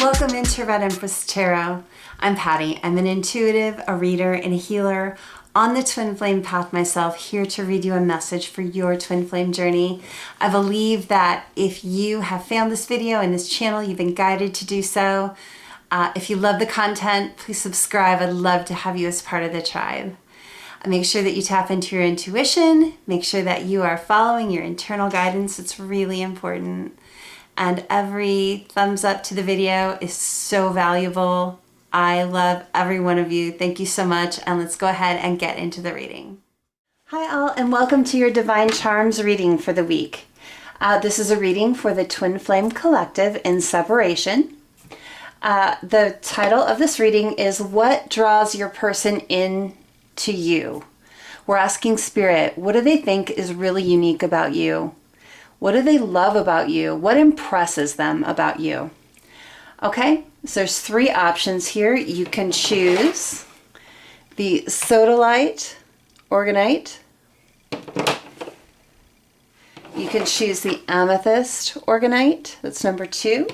Welcome into Red Empress Tarot. I'm Patty. I'm an intuitive, a reader, and a healer on the twin flame path myself, here to read you a message for your twin flame journey. I believe that if you have found this video and this channel, you've been guided to do so. If you love the content, please subscribe. I'd love to have you as part of the tribe. Make sure that you tap into your intuition. Make sure that you are following your internal guidance. It's really important. And every thumbs up to the video is so valuable. I love every one of you. Thank you so much. And let's go ahead and get into the reading. Hi all, and welcome to your Divine Charms reading for the week. This is a reading for the Twin Flame Collective in separation. The title of this reading is What Draws Your Person In to You? We're asking Spirit, what do they think is really unique about you? What do they love about you? What impresses them about you? Okay, so there's three options here. You can choose the Sodalite Organite. You can choose the Amethyst Organite. That's number 2.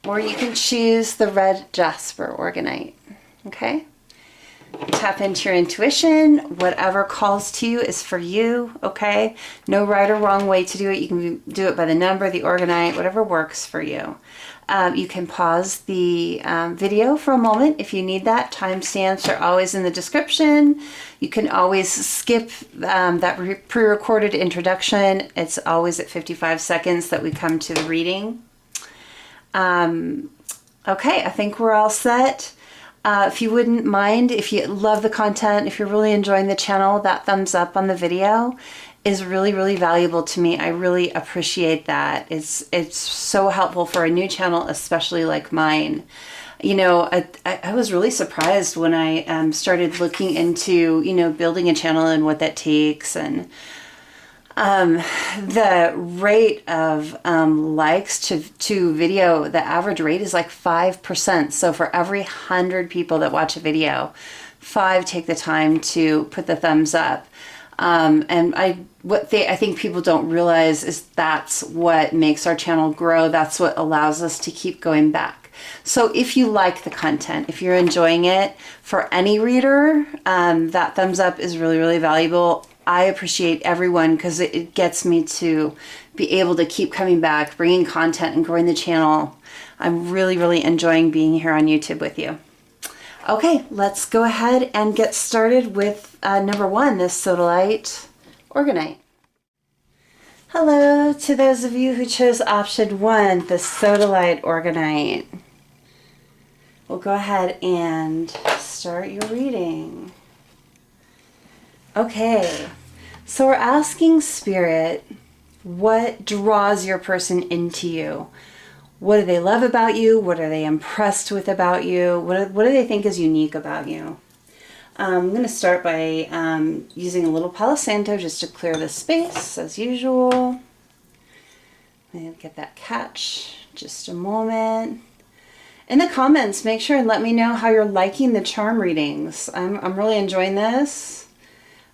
Or you can choose the Red Jasper Organite. Okay? Tap into your intuition. Whatever calls to you is for you, okay? No right or wrong way to do it. You can do it by the number, the organite, whatever works for you. You can pause the video for a moment if you need that. Timestamps are always in the description. You can always skip that pre-recorded introduction. It's always at 55 seconds that we come to the reading. Okay, I think we're all set. If you wouldn't mind, if you love the content, if you're really enjoying the channel, that thumbs up on the video is really, really valuable to me. I really appreciate that. It's so helpful for a new channel, especially like mine. You know, I was really surprised when I started looking into, you know, building a channel and what that takes, and the rate of likes to video, the average rate is like 5%. So for every 100 people that watch a video, 5 take the time to put the thumbs up. And I think people don't realize is that's what makes our channel grow. That's what allows us to keep going back. So if you like the content, if you're enjoying it, for any reader, that thumbs up is really, really valuable. I appreciate everyone because it gets me to be able to keep coming back, bringing content and growing the channel. I'm really, really enjoying being here on YouTube with you. Okay, let's go ahead and get started with number 1, this Sodalite Organite. Hello to those of you who chose option 1, the Sodalite Organite. We'll go ahead and start your reading. Okay, so we're asking Spirit, what draws your person into you? What do they love about you? What are they impressed with about you? What do they think is unique about you? I'm going to start by using a little Palo Santo just to clear the space, as usual. And get that catch. Just a moment. In the comments, make sure and let me know how you're liking the charm readings. I'm really enjoying this.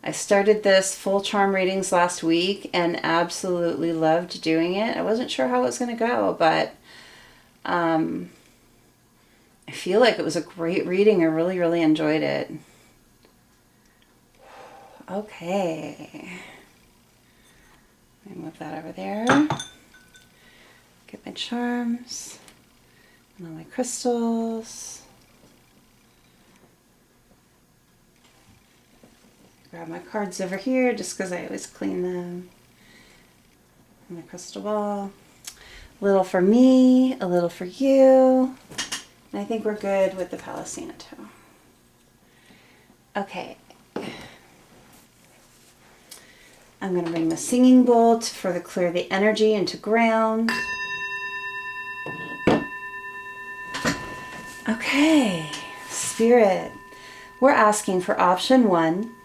I started this full charm readings last week and absolutely loved doing it. I wasn't sure how it was going to go, but I feel like it was a great reading. I really, really enjoyed it. Okay. Let me move that over there. Get my charms and all my crystals. Grab my cards over here just because I always clean them. And my crystal ball. A little for me, a little for you. And I think we're good with the Palo Santo. Okay. I'm going to bring the singing bowl to further clear the energy into ground. Okay, Spirit. We're asking for option 1.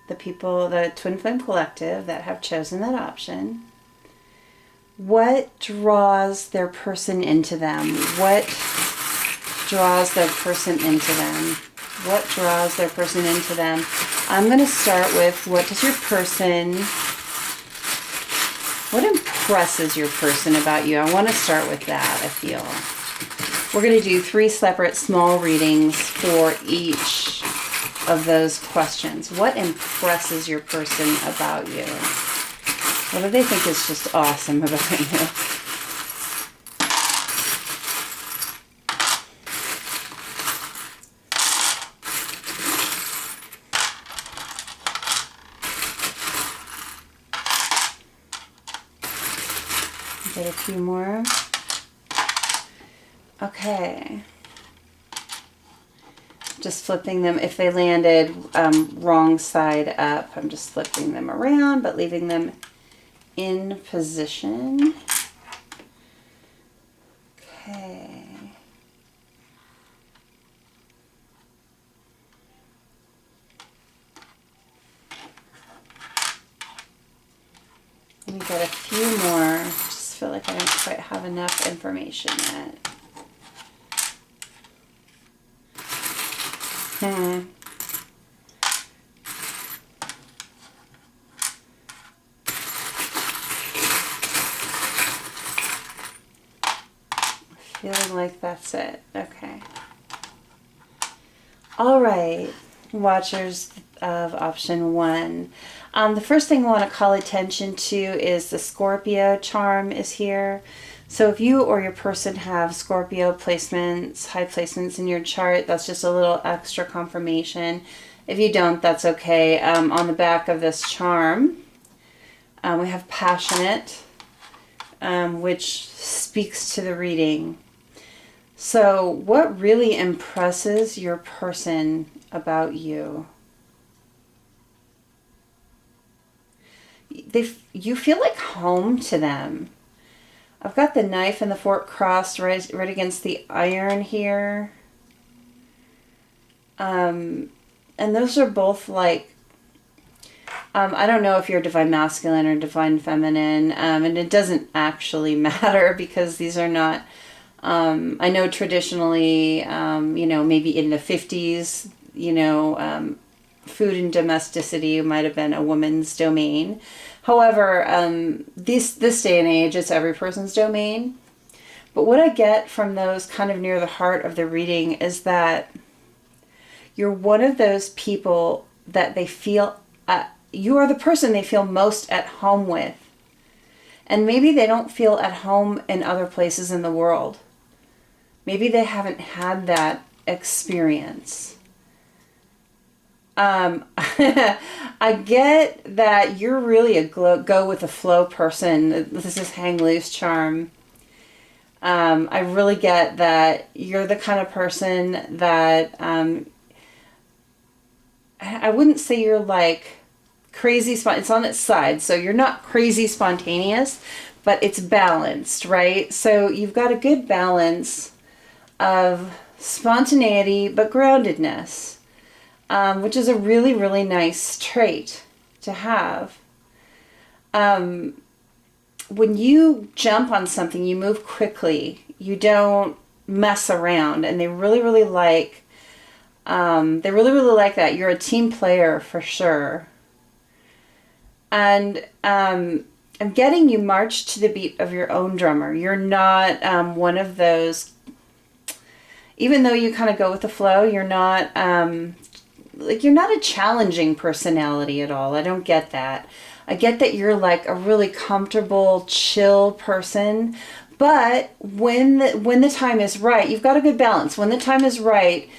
The people, the Twin Flame Collective that have chosen that option. What draws their person into them? What draws their person into them? What draws their person into them? I'm going to start with, what does your person What impresses your person about you? I want to start with that, I feel. We're going to do 3 separate small readings for each of those questions. What impresses your person about you? What do they think is just awesome about you? Get a few more. Okay. Just flipping them. If they landed wrong side up, I'm just flipping them around, but leaving them in position. Okay. Let me get a few more. Just feel like I don't quite have enough information yet. Feeling like that's it. Okay. All right, watchers of option 1. The first thing I want to call attention to is the Scorpio charm is here. So if you or your person have Scorpio placements, high placements in your chart, that's just a little extra confirmation. If you don't, that's okay. On the back of this charm, we have passionate, which speaks to the reading. So what really impresses your person about you? You feel like home to them. I've got the knife and the fork crossed right against the iron here. And those are both like, I don't know if you're divine masculine or divine feminine, and it doesn't actually matter because these are not, I know traditionally, you know, maybe in the 50s, you know, food and domesticity might have been a woman's domain. However, this day and age, it's every person's domain. But what I get from those kind of near the heart of the reading is that you're one of those people that they feel, you are the person they feel most at home with. And maybe they don't feel at home in other places in the world. Maybe they haven't had that experience. I get that you're really a go with the flow person. This is hang loose charm. I really get that you're the kind of person that, I wouldn't say you're like crazy, it's on its side. So you're not crazy spontaneous, but it's balanced, right? So you've got a good balance of spontaneity, but groundedness. Which is a really, really nice trait to have. When you jump on something, you move quickly. You don't mess around, and they really, really like. They really, really like that. You're a team player for sure. And I'm getting you march to the beat of your own drummer. You're not one of those. Even though you kind of go with the flow, you're not. Like, you're not a challenging personality at all. I don't get that. I get that you're like a really comfortable, chill person. But when the time is right, you've got a good balance. When the time is right,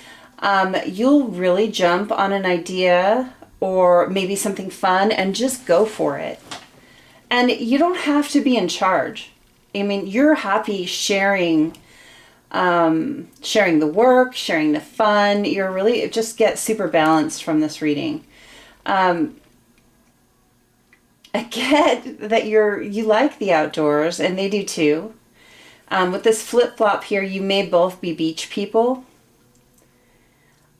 you'll really jump on an idea or maybe something fun and just go for it. And you don't have to be in charge. I mean, you're happy sharing the work, sharing the fun. You're really, just get super balanced from this reading. I get that you like the outdoors, and they do too. With this flip-flop here, you may both be beach people.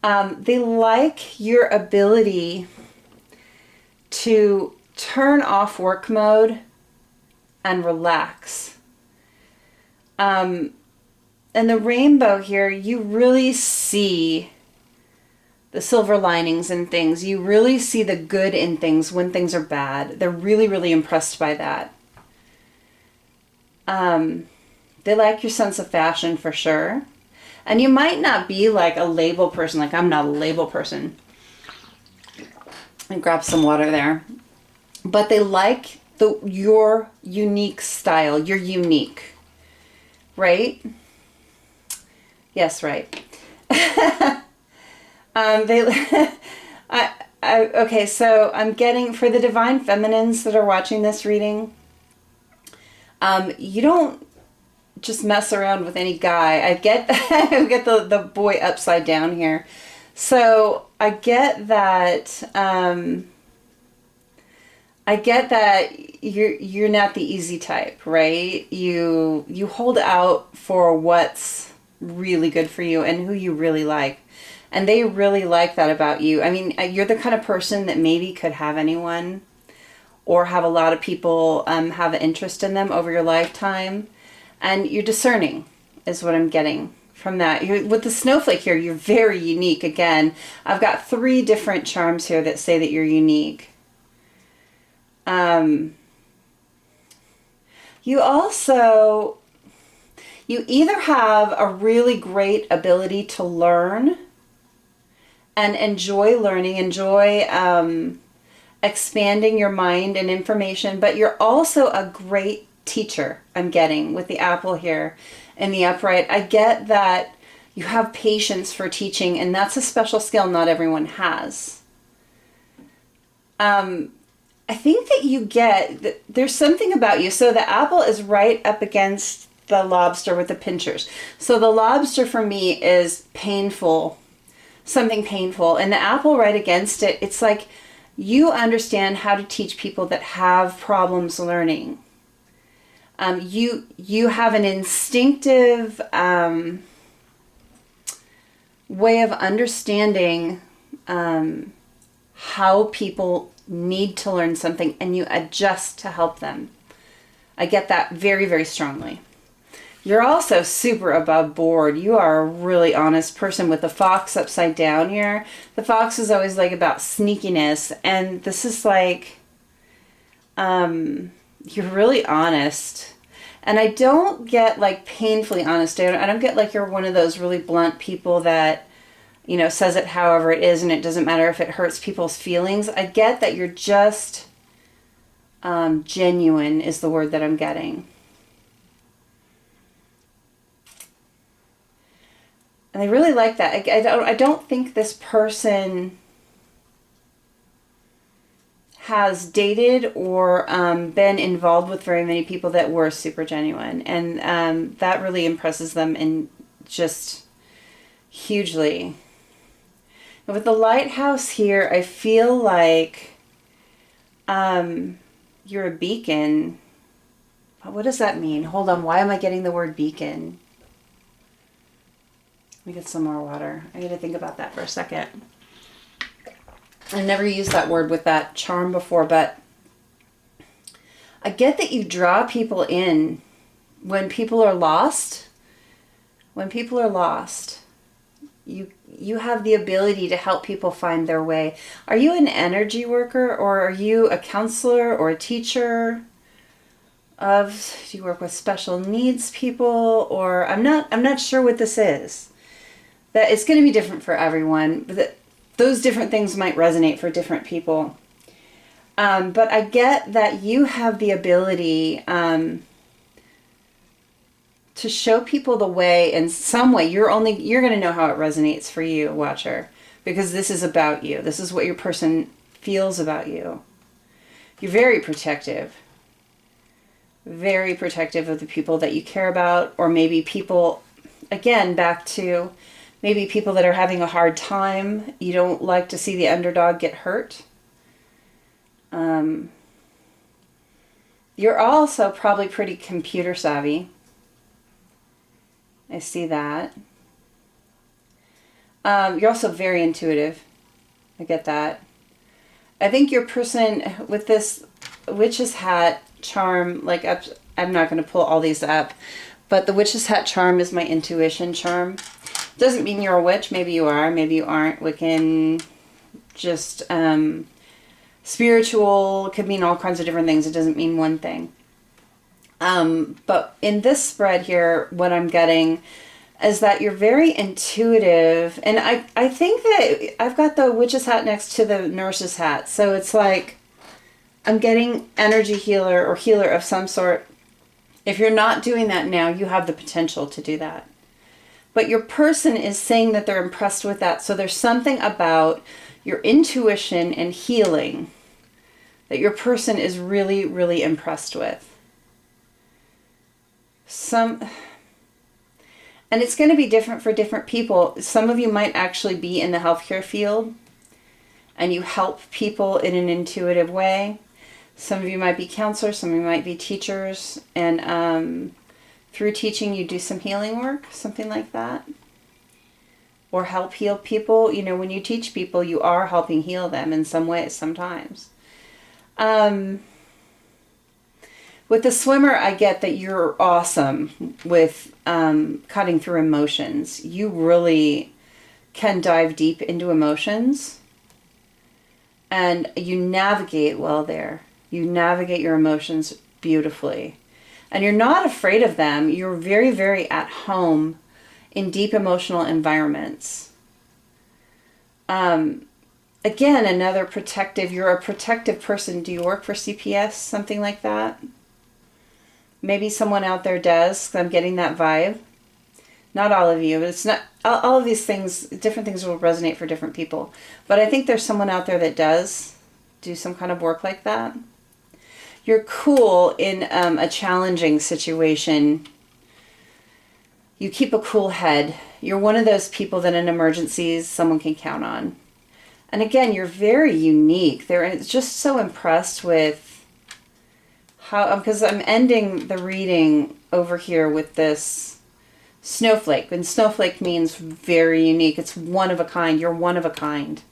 They like your ability to turn off work mode and relax. And the rainbow here, you really see the silver linings in things. You really see the good in things when things are bad. They're really, really impressed by that. They like your sense of fashion for sure. And you might not be like a label person. Like, I'm not a label person. And grab some water there. But they like your unique style. You're unique. Right? Yes, right. Okay, so I'm getting, for the divine feminines that are watching this reading, you don't just mess around with any guy. I get the boy upside down here. So I get that you're not the easy type, right? You hold out for what's really good for you and who you really like. And they really like that about you. I mean, you're the kind of person that maybe could have anyone or have a lot of people have an interest in them over your lifetime. And you're discerning is what I'm getting from that. With the snowflake here, you're very unique. Again, I've got 3 different charms here that say that you're unique. You either have a really great ability to learn and enjoy learning, enjoy expanding your mind and information, but you're also a great teacher, I'm getting, with the apple here in the upright. I get that you have patience for teaching, and that's a special skill not everyone has. I think that you get, there's something about you. So the apple is right up against the lobster with the pinchers. So the lobster for me is painful, something painful. And the apple right against it, it's like you understand how to teach people that have problems learning. You have an instinctive way of understanding how people need to learn something, and you adjust to help them. I get that very, very strongly. You're also super above board. You are a really honest person with the fox upside down here. The fox is always like about sneakiness, and this is like, you're really honest. And I don't get like painfully honest. I don't get like you're one of those really blunt people that, you know, says it however it is and it doesn't matter if it hurts people's feelings. I get that you're just genuine is the word that I'm getting. And I really like that. I don't think this person has dated or been involved with very many people that were super genuine. And that really impresses them in just hugely. And with the lighthouse here, I feel like you're a beacon. What does that mean? Hold on. Why am I getting the word beacon? Let me get some more water. I got to think about that for a second. I never used that word with that charm before, but I get that you draw people in when people are lost. When people are lost, you have the ability to help people find their way. Are you an energy worker, or are you a counselor or a teacher? Do you work with special needs people? Or I'm not sure what this is. That it's going to be different for everyone. But those different things might resonate for different people. But I get that you have the ability to show people the way in some way. You're going to know how it resonates for you, Watcher, because this is about you. This is what your person feels about you. You're very protective of the people that you care about, or maybe people, again, back to maybe people that are having a hard time. You don't like to see the underdog get hurt. You're also probably pretty computer savvy. I see that. You're also very intuitive. I get that. I think your person with this witch's hat charm, like I'm not going to pull all these up, but the witch's hat charm is my intuition charm. Doesn't mean you're a witch. Maybe you are. Maybe you aren't. Wiccan, just spiritual. Could mean all kinds of different things. It doesn't mean one thing. But in this spread here, what I'm getting is that you're very intuitive. And I think that I've got the witch's hat next to the nurse's hat. So it's like I'm getting energy healer or healer of some sort. If you're not doing that now, you have the potential to do that. But your person is saying that they're impressed with that. So there's something about your intuition and healing that your person is really, really impressed with. And it's going to be different for different people. Some of you might actually be in the healthcare field and you help people in an intuitive way. Some of you might be counselors, some of you might be teachers, and through teaching you do some healing work, something like that. Or help heal people. You know, when you teach people, you are helping heal them in some ways sometimes. With the swimmer, I get that you're awesome with cutting through emotions. You really can dive deep into emotions. And you navigate well there. You navigate your emotions beautifully. And you're not afraid of them. You're very, very at home in deep emotional environments. Again, another protective, you're a protective person. Do you work for CPS? Something like that? Maybe someone out there does. I'm getting that vibe. Not all of you. It's not all of these things. Different things will resonate for different people. But I think there's someone out there that does do some kind of work like that. You're cool in a challenging situation. You keep a cool head. You're one of those people that in emergencies someone can count on. And again, you're very unique. They're just so impressed with how, because I'm ending the reading over here with this snowflake. And snowflake means very unique. It's one of a kind. You're one of a kind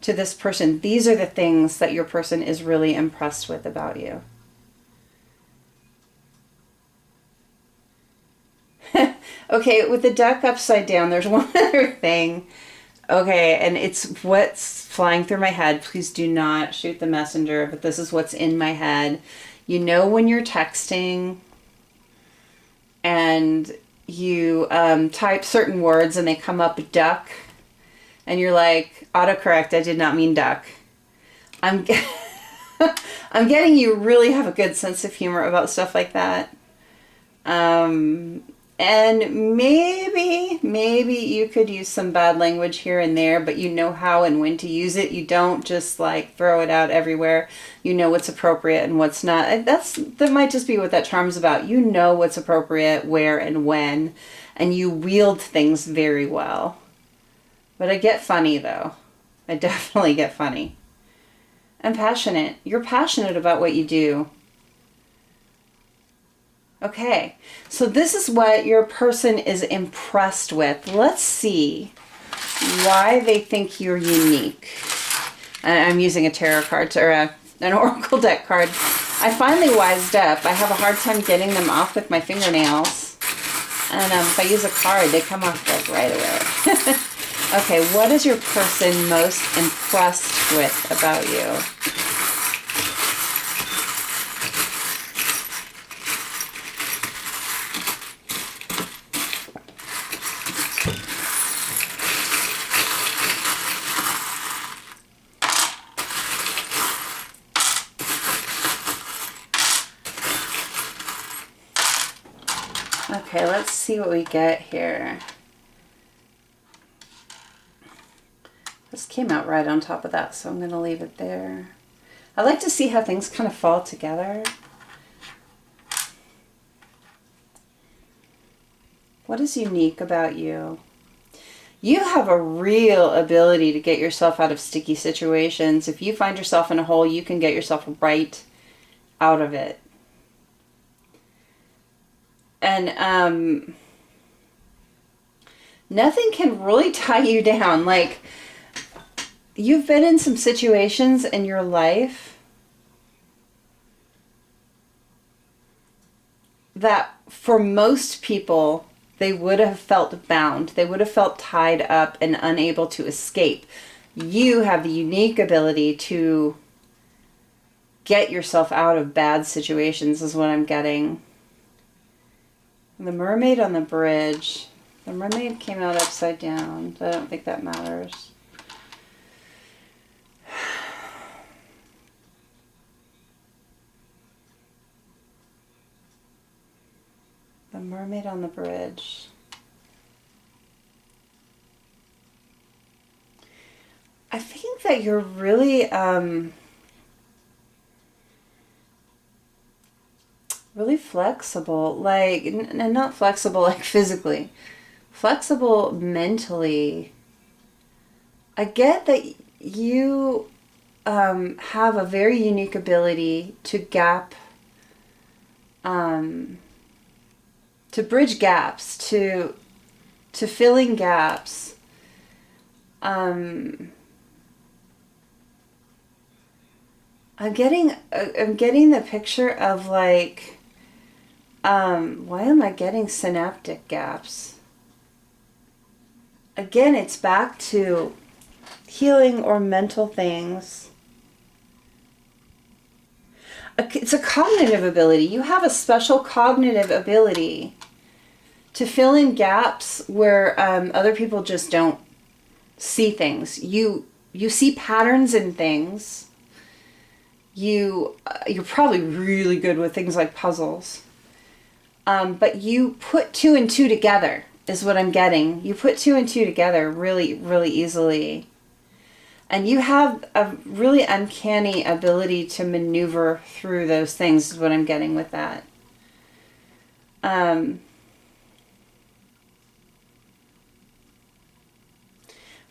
to this person. These are the things that your person is really impressed with about you. Okay, with the duck upside down, there's one other thing. Okay, and it's what's flying through my head. Please do not shoot the messenger, but this is what's in my head. You know when you're texting and you type certain words and they come up duck and you're like, autocorrect, I did not mean duck. I'm getting you really have a good sense of humor about stuff like that. And maybe you could use some bad language here and there, but you know how and when to use it. You don't just like throw it out everywhere. You know what's appropriate and what's not. That might just be what that charm's about. You know what's appropriate, where and when, and you wield things very well. But I get funny though. I definitely get funny. I'm passionate. You're passionate about what you do. Okay, so this is what your person is impressed with. Let's see why they think you're unique. I'm using a tarot card or an oracle deck card. I finally wised up. I have a hard time getting them off with my fingernails. And if I use a card, they come off like right away. Okay, what is your person most impressed with about you? Okay, let's see what we get here. This came out right on top of that, so I'm going to leave it there. I like to see how things kind of fall together. What is unique about you? You have a real ability to get yourself out of sticky situations. If you find yourself in a hole, you can get yourself right out of it. And nothing can really tie you down. Like, you've been in some situations in your life that for most people, they would have felt bound. They would have felt tied up and unable to escape. You have the unique ability to get yourself out of bad situations is what I'm getting. The mermaid on the bridge. The mermaid came out upside down, but I don't think that matters. The mermaid on the bridge. I think that you're really, really flexible, like, and not flexible like physically, flexible mentally. I get that you have a very unique ability to bridge gaps, to filling gaps. I'm getting the picture of like, why am I getting synaptic gaps? Again, it's back to healing or mental things. It's a cognitive ability. You have a special cognitive ability to fill in gaps where other people just don't see things. You see patterns in things. You're probably really good with things like puzzles. But you put 2 and 2 together is what I'm getting. You put 2 and 2 together really, really easily. And you have a really uncanny ability to maneuver through those things is what I'm getting with that.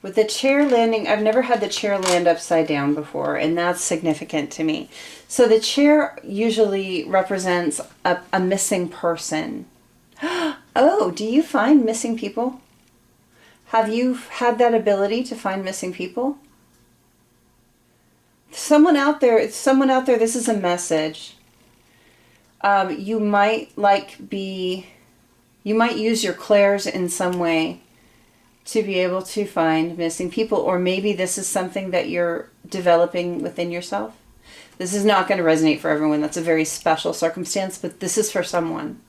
With the chair landing, I've never had the chair land upside down before, and that's significant to me. So the chair usually represents a missing person. Oh, do you find missing people? Have you had that ability to find missing people? Someone out there, this is a message. You might use your clairs in some way to be able to find missing people, or maybe this is something that you're developing within yourself. This is not going to resonate for everyone. That's a very special circumstance, but this is for someone.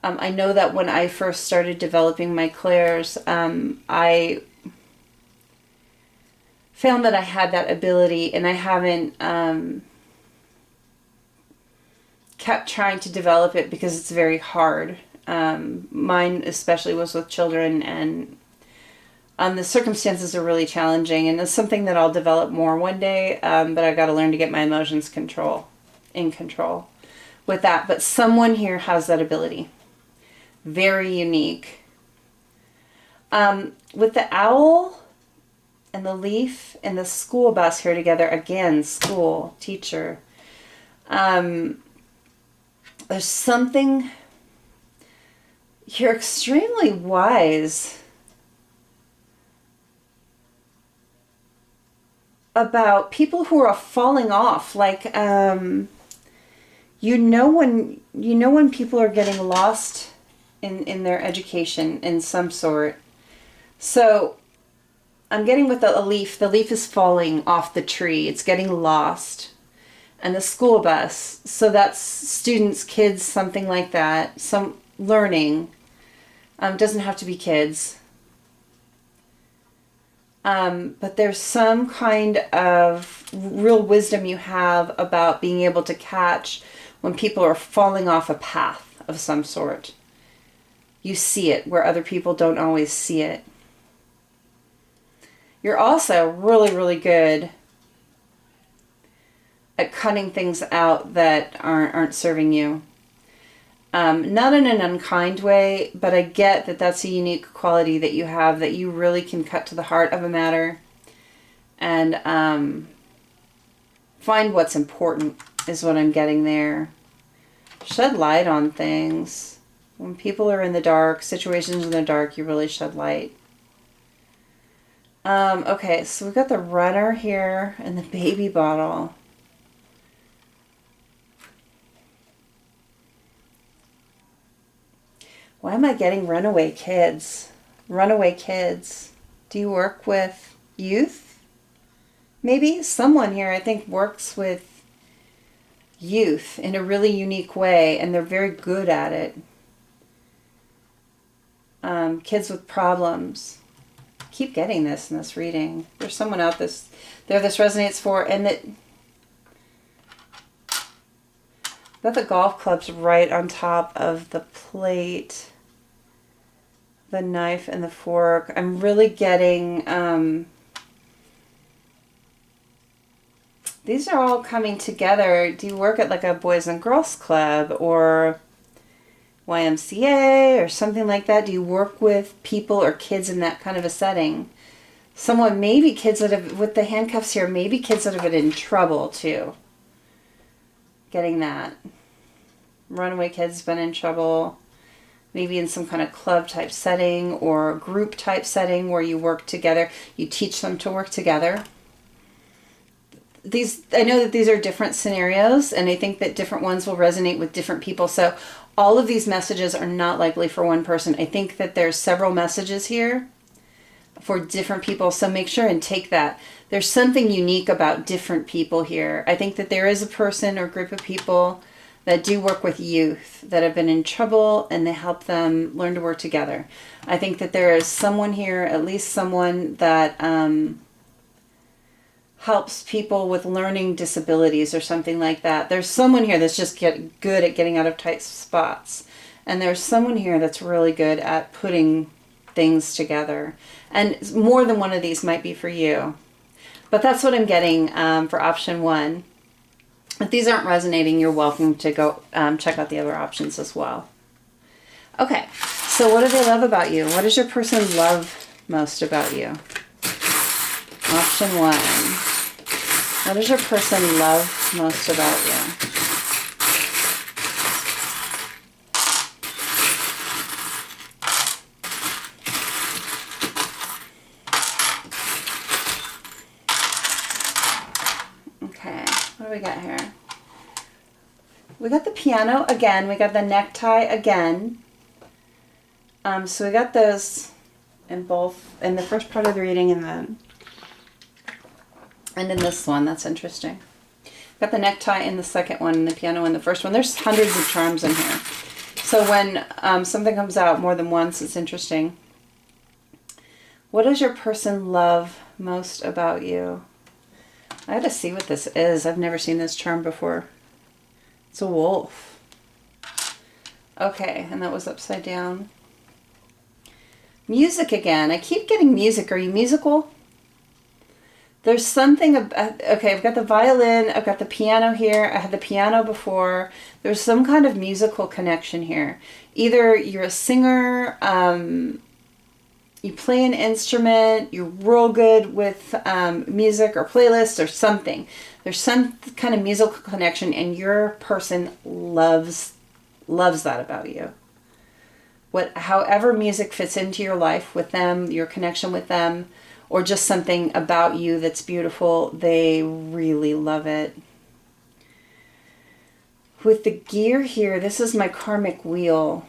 I know that when I first started developing my clairs, I found that I had that ability, and I haven't kept trying to develop it because it's very hard. Mine especially was with children, and the circumstances are really challenging, and it's something that I'll develop more one day, but I've got to learn to get my emotions in control with that. But someone here has that ability. Very unique. With the owl and the leaf and the school bus here together, again, school, teacher. There's something, you're extremely wise about people who are falling off. Like, when people are getting lost in their education in some sort. So I'm getting with the leaf is falling off the tree. It's getting lost. And the school bus, so that's students, kids, something like that. Some learning. Doesn't have to be kids. But there's some kind of real wisdom you have about being able to catch when people are falling off a path of some sort. You see it where other people don't always see it. You're also really, really good at cutting things out that aren't serving you. Not in an unkind way, but I get that that's a unique quality that you have, that you really can cut to the heart of a matter and find what's important is what I'm getting there. Shed light on things. When people are in the dark, situations in the dark, you really shed light. Okay, so we've got the runner here and the baby bottle. Why am I getting runaway kids? Runaway kids. Do you work with youth? Maybe someone here I think works with youth in a really unique way, and they're very good at it. Kids with problems. Keep getting this in this reading. There's someone out this resonates for, and that got the golf clubs right on top of the plate, the knife and the fork. I'm really getting these are all coming together. Do you work at like a Boys and Girls Club or YMCA or something like that? Do you work with people or kids in that kind of a setting? Someone, maybe kids that have, with the handcuffs here, maybe kids that have been in trouble too. Getting that. Runaway kids been in trouble. Maybe in some kind of club type setting or group type setting where you work together. You teach them to work together. I know that these are different scenarios, and I think that different ones will resonate with different people. So all of these messages are not likely for one person. I think that there's several messages here for different people. So make sure and take that. There's something unique about different people here. I think that there is a person or group of people that do work with youth that have been in trouble, and they help them learn to work together. I think that there is someone here, at least someone that helps people with learning disabilities or something like that. There's someone here that's just good at getting out of tight spots. And there's someone here that's really good at putting things together. And more than one of these might be for you. But that's what I'm getting for option 1. If these aren't resonating, you're welcome to go check out the other options as well. Okay, so what do they love about you? What does your person love most about you? Option 1. What does your person love most about you? Okay, what do we got here? We got the piano again. We got the necktie again. So we got those in both, in the first part of the reading and in this one. That's interesting. Got the necktie in the second one and the piano in the first one. There's hundreds of charms in here. So when something comes out more than once, it's interesting. What does your person love most about you? I gotta see what this is. I've never seen this charm before. It's a wolf. Okay, and that was upside down. Music again. I keep getting music. Are you musical? There's something about, okay, I've got the violin, I've got the piano here, I had the piano before. There's some kind of musical connection here. Either you're a singer, you play an instrument, you're real good with music or playlists or something. There's some kind of musical connection, and your person loves that about you. However music fits into your life with them, your connection with them, or just something about you that's beautiful, they really love it. With the gear here, this is my karmic wheel.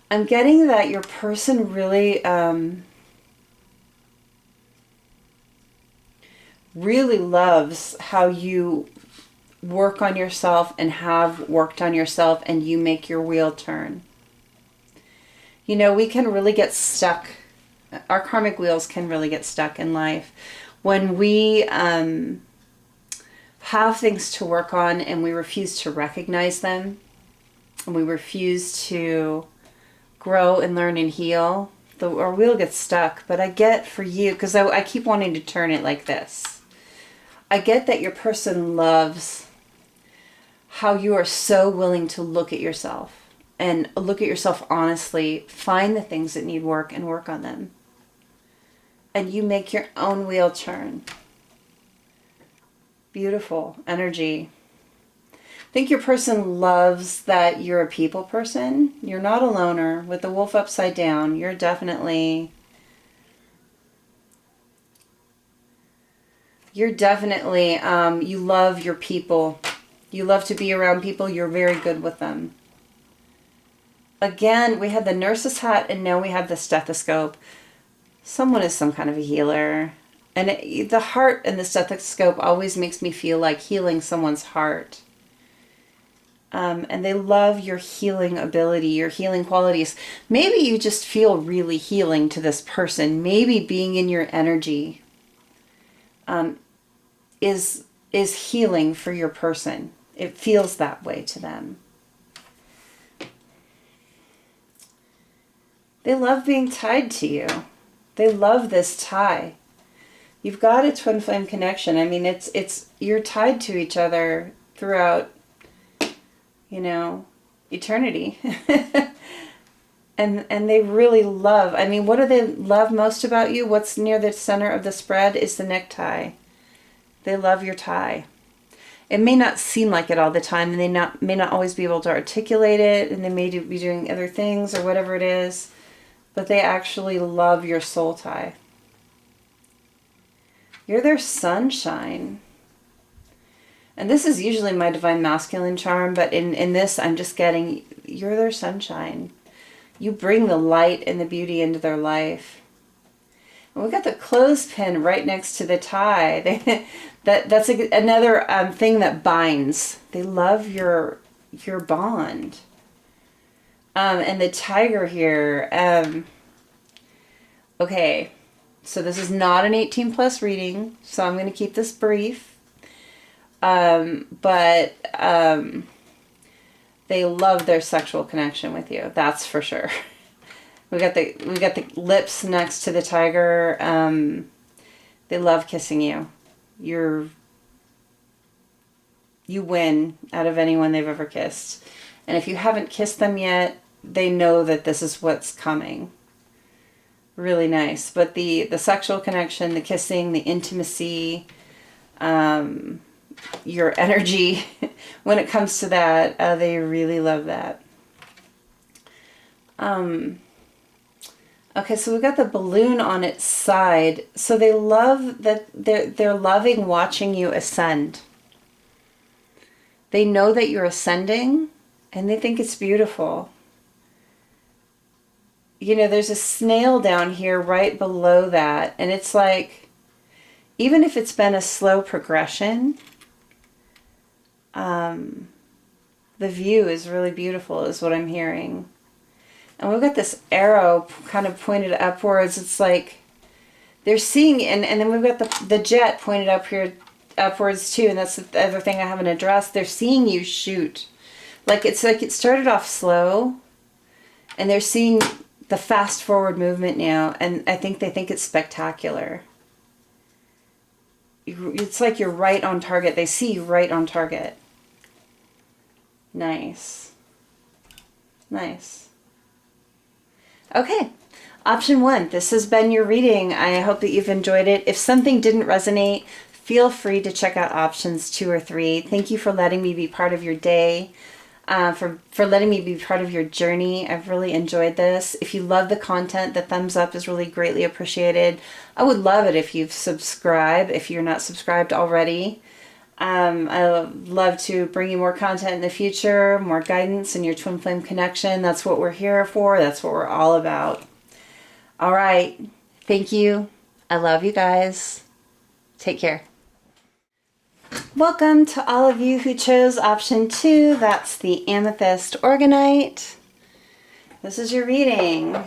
I'm getting that your person really, really loves how you work on yourself and have worked on yourself, and you make your wheel turn. You know, we can really get stuck. Our karmic wheels can really get stuck in life when we have things to work on and we refuse to recognize them, and we refuse to grow and learn and heal. Our wheel gets stuck. But I get for you, because I keep wanting to turn it like this. I get that your person loves how you are so willing to look at yourself and look at yourself honestly, find the things that need work and work on them. And you make your own wheel turn. Beautiful energy. I think your person loves that you're a people person. You're not a loner. With the wolf upside down, you're definitely... you love your people. You love to be around people. You're very good with them. Again, we had the nurse's hat, and now we have the stethoscope. Someone is some kind of a healer. And the heart and the stethoscope always makes me feel like healing someone's heart. And they love your healing ability, your healing qualities. Maybe you just feel really healing to this person. Maybe being in your energy is healing for your person. It feels that way to them. They love being tied to you. They love this tie. You've got a twin flame connection. I mean, you're tied to each other throughout, you know, eternity. and they really love, I mean, what do they love most about you? What's near the center of the spread is the necktie. They love your tie. It may not seem like it all the time, and they may not always be able to articulate it, and they may be doing other things or whatever it is, but they actually love your soul tie. You're their sunshine. And this is usually my divine masculine charm, but in this I'm just getting, you're their sunshine. You bring the light and the beauty into their life. And we've got the clothespin right next to the tie. That's another thing that binds. They love your bond. And the tiger here. Okay, so this is not an 18 plus reading, so I'm going to keep this brief. But they love their sexual connection with you. That's for sure. We got the lips next to the tiger. They love kissing you. You win out of anyone they've ever kissed. And if you haven't kissed them yet, they know that this is what's coming. Really nice. But the sexual connection, the kissing, the intimacy, your energy, when it comes to that, they really love that. Okay, so we've got the balloon on its side. So they love that they're loving watching you ascend. They know that you're ascending, and they think it's beautiful. You know, there's a snail down here right below that, and it's like, even if it's been a slow progression, the view is really beautiful, is what I'm hearing. And we've got this arrow kind of pointed upwards. It's like they're seeing, and then we've got the jet pointed up here, upwards too, and that's the other thing I haven't addressed. They're seeing you shoot. It's like it started off slow, and they're seeing the fast forward movement now, and I think they think it's spectacular. It's like you're right on target. They see you right on target. Nice. Nice. Okay, option 1. This has been your reading. I hope that you've enjoyed it. If something didn't resonate, feel free to check out options 2 or 3. Thank you for letting me be part of your day, for letting me be part of your journey. I've really enjoyed this. If you love the content, the thumbs up is really greatly appreciated. I would love it if you subscribe, if you're not subscribed already. I love to bring you more content in the future, more guidance in your twin flame connection. That's what we're here for. That's what we're all about. All right. Thank you. I love you guys. Take care. Welcome to all of you who chose option 2. That's the Amethyst Organite. This is your reading.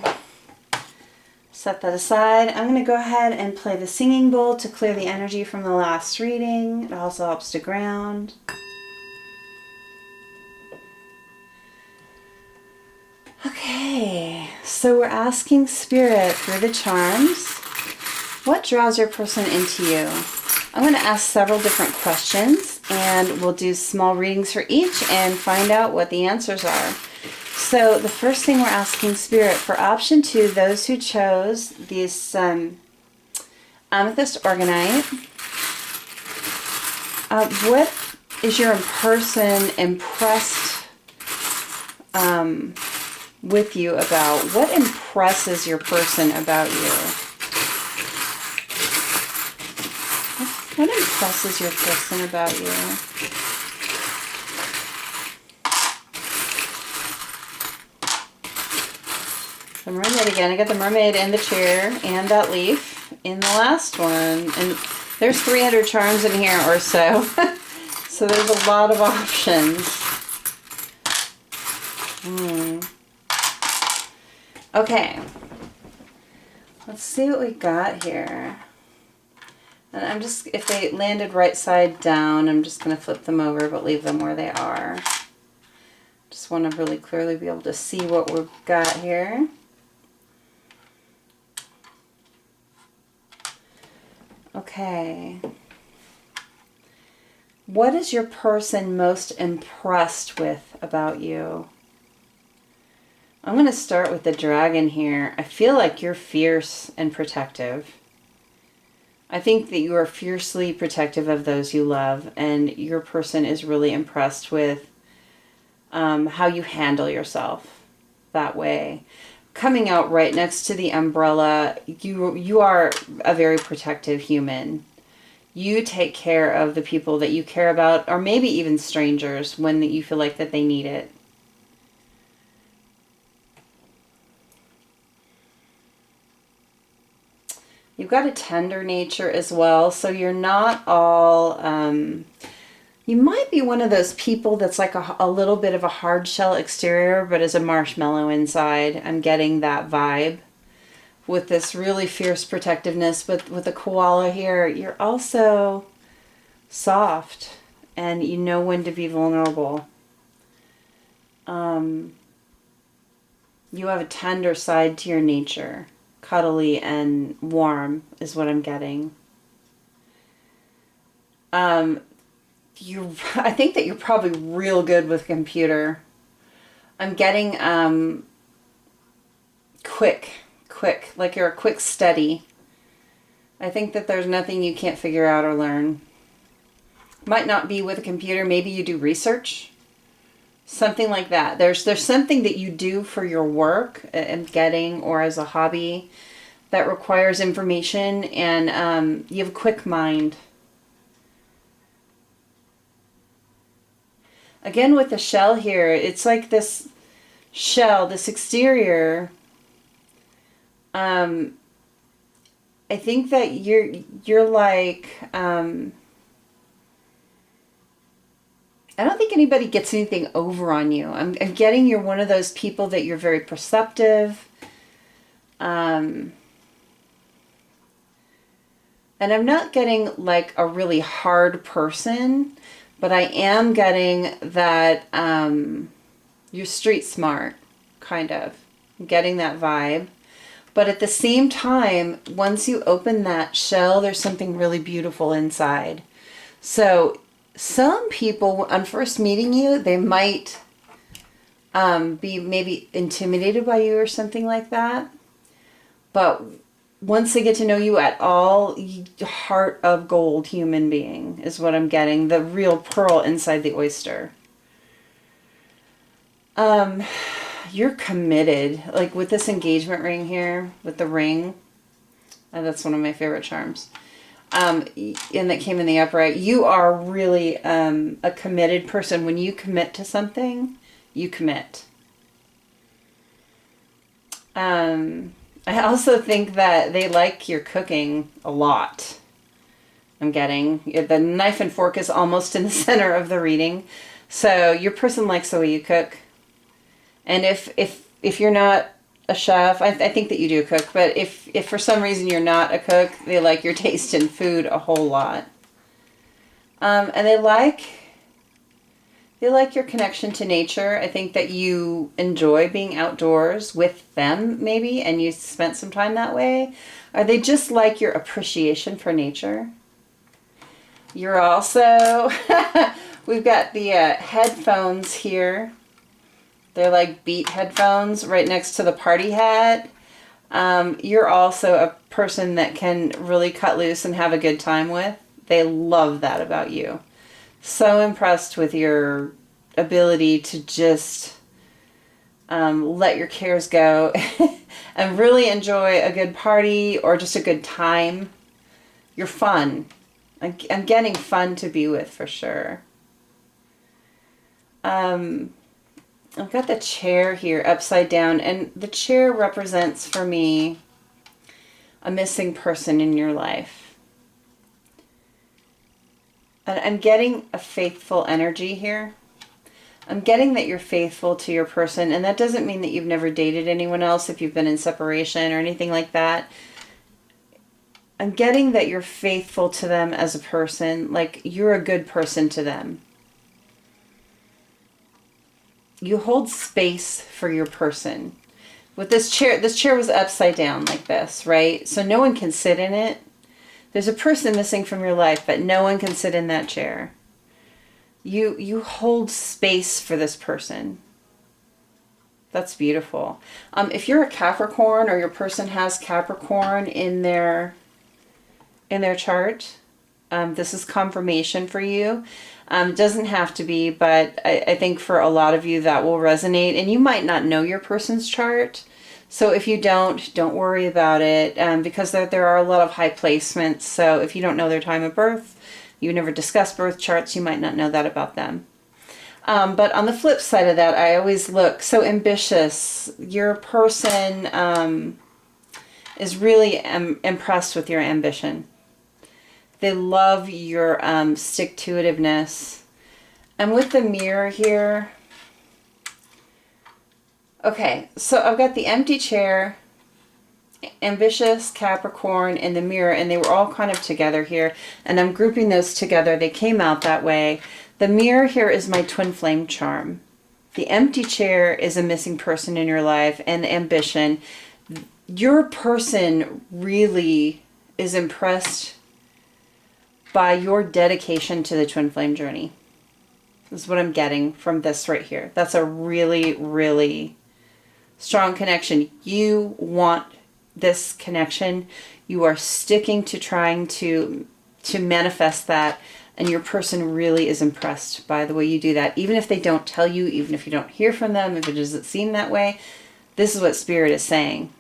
Set that aside. I'm going to go ahead and play the singing bowl to clear the energy from the last reading. It also helps to ground. Okay, so we're asking Spirit through the charms, what draws your person into you? I'm going to ask several different questions, and we'll do small readings for each and find out what the answers are. So the first thing we're asking Spirit for option 2, those who chose this Amethyst Organite, what is your person impressed with you about? What impresses your person about you? What impresses your person about you? The mermaid again. I got the mermaid and the chair and that leaf in the last one. And there's 300 charms in here or so. So there's a lot of options. Okay. Let's see what we got here. And I'm just, if they landed right side down, I'm just going to flip them over, but leave them where they are. Just want to really clearly be able to see what we've got here. Okay. What is your person most impressed with about you? I'm going to start with the dragon here. I feel like you're fierce and protective. I think that you are fiercely protective of those you love, and your person is really impressed with how you handle yourself that way. Coming out right next to the umbrella, you are a very protective human. You take care of the people that you care about, or maybe even strangers when you feel like that they need it. You've got a tender nature as well, so you're not all, you might be one of those people that's like a little bit of a hard shell exterior, but is a marshmallow inside. I'm getting that vibe with this really fierce protectiveness, but with the koala here, you're also soft and you know when to be vulnerable. You have a tender side to your nature. Cuddly and warm is what I'm getting. I think that you're probably real good with computer. I'm getting quick, like you're a quick study. I think that there's nothing you can't figure out or learn. Might not be with a computer, maybe you do research. Something like that. There's something that you do for your work, I'm getting, or as a hobby that requires information, and you have a quick mind. Again, with the shell here, it's like this shell, this exterior. I think that you're like, I don't think anybody gets anything over on you. I'm getting you're one of those people that you're very perceptive. And I'm not getting like a really hard person, but I am getting that you're street smart, kind of. I'm getting that vibe. But at the same time, once you open that shell, there's something really beautiful inside. So some people, on first meeting you, they might be maybe intimidated by you or something like that. But once they get to know you at all, heart of gold human being is what I'm getting. The real pearl inside the oyster. You're committed. Like with this engagement ring here, with the ring. That's one of my favorite charms. And that came in the upright. You are really a committed person. When you commit to something, you commit. I also think that they like your cooking a lot. I'm getting the knife and fork is almost in the center of the reading. So your person likes the way you cook. And if you're not a chef, I think that you do cook, but if for some reason you're not a cook, they like your taste in food a whole lot. And they like your connection to nature. I think that you enjoy being outdoors with them, maybe, and you spent some time that way. Or they just like your appreciation for nature. You're also, we've got the headphones here. They're like Beat headphones right next to the party hat. You're also a person that can really cut loose and have a good time with. They love that about you. So impressed with your ability to just let your cares go and really enjoy a good party or just a good time. You're fun. I'm getting fun to be with for sure. I've got the chair here upside down, and the chair represents for me a missing person in your life. And I'm getting a faithful energy here. I'm getting that you're faithful to your person, and that doesn't mean that you've never dated anyone else if you've been in separation or anything like that. I'm getting that you're faithful to them as a person, like you're a good person to them. You hold space for your person. With this chair was upside down like this, right? So no one can sit in it. There's a person missing from your life, but no one can sit in that chair. You hold space for this person. That's beautiful. If you're a Capricorn or your person has Capricorn in their chart, this is confirmation for you. It doesn't have to be, but I think for a lot of you that will resonate. And you might not know your person's chart. So if you don't worry about it, because there are a lot of high placements. So if you don't know their time of birth, you never discuss birth charts, you might not know that about them. But on the flip side of that, I always look so ambitious. Your person is really impressed with your ambition. They love your stick-to-itiveness. And with the mirror here, okay, so I've got the empty chair, ambitious, Capricorn, and the mirror, and they were all kind of together here, and I'm grouping those together. They came out that way. The mirror here is my twin flame charm. The empty chair is a missing person in your life, and ambition. Your person really is impressed by your dedication to the twin flame journey. This is what I'm getting from this right here. That's a really, really strong connection. You want this connection. You are sticking to trying to manifest that, and your person really is impressed by the way you do that. Even if they don't tell you, even if you don't hear from them, if it doesn't seem that way, this is what Spirit is saying.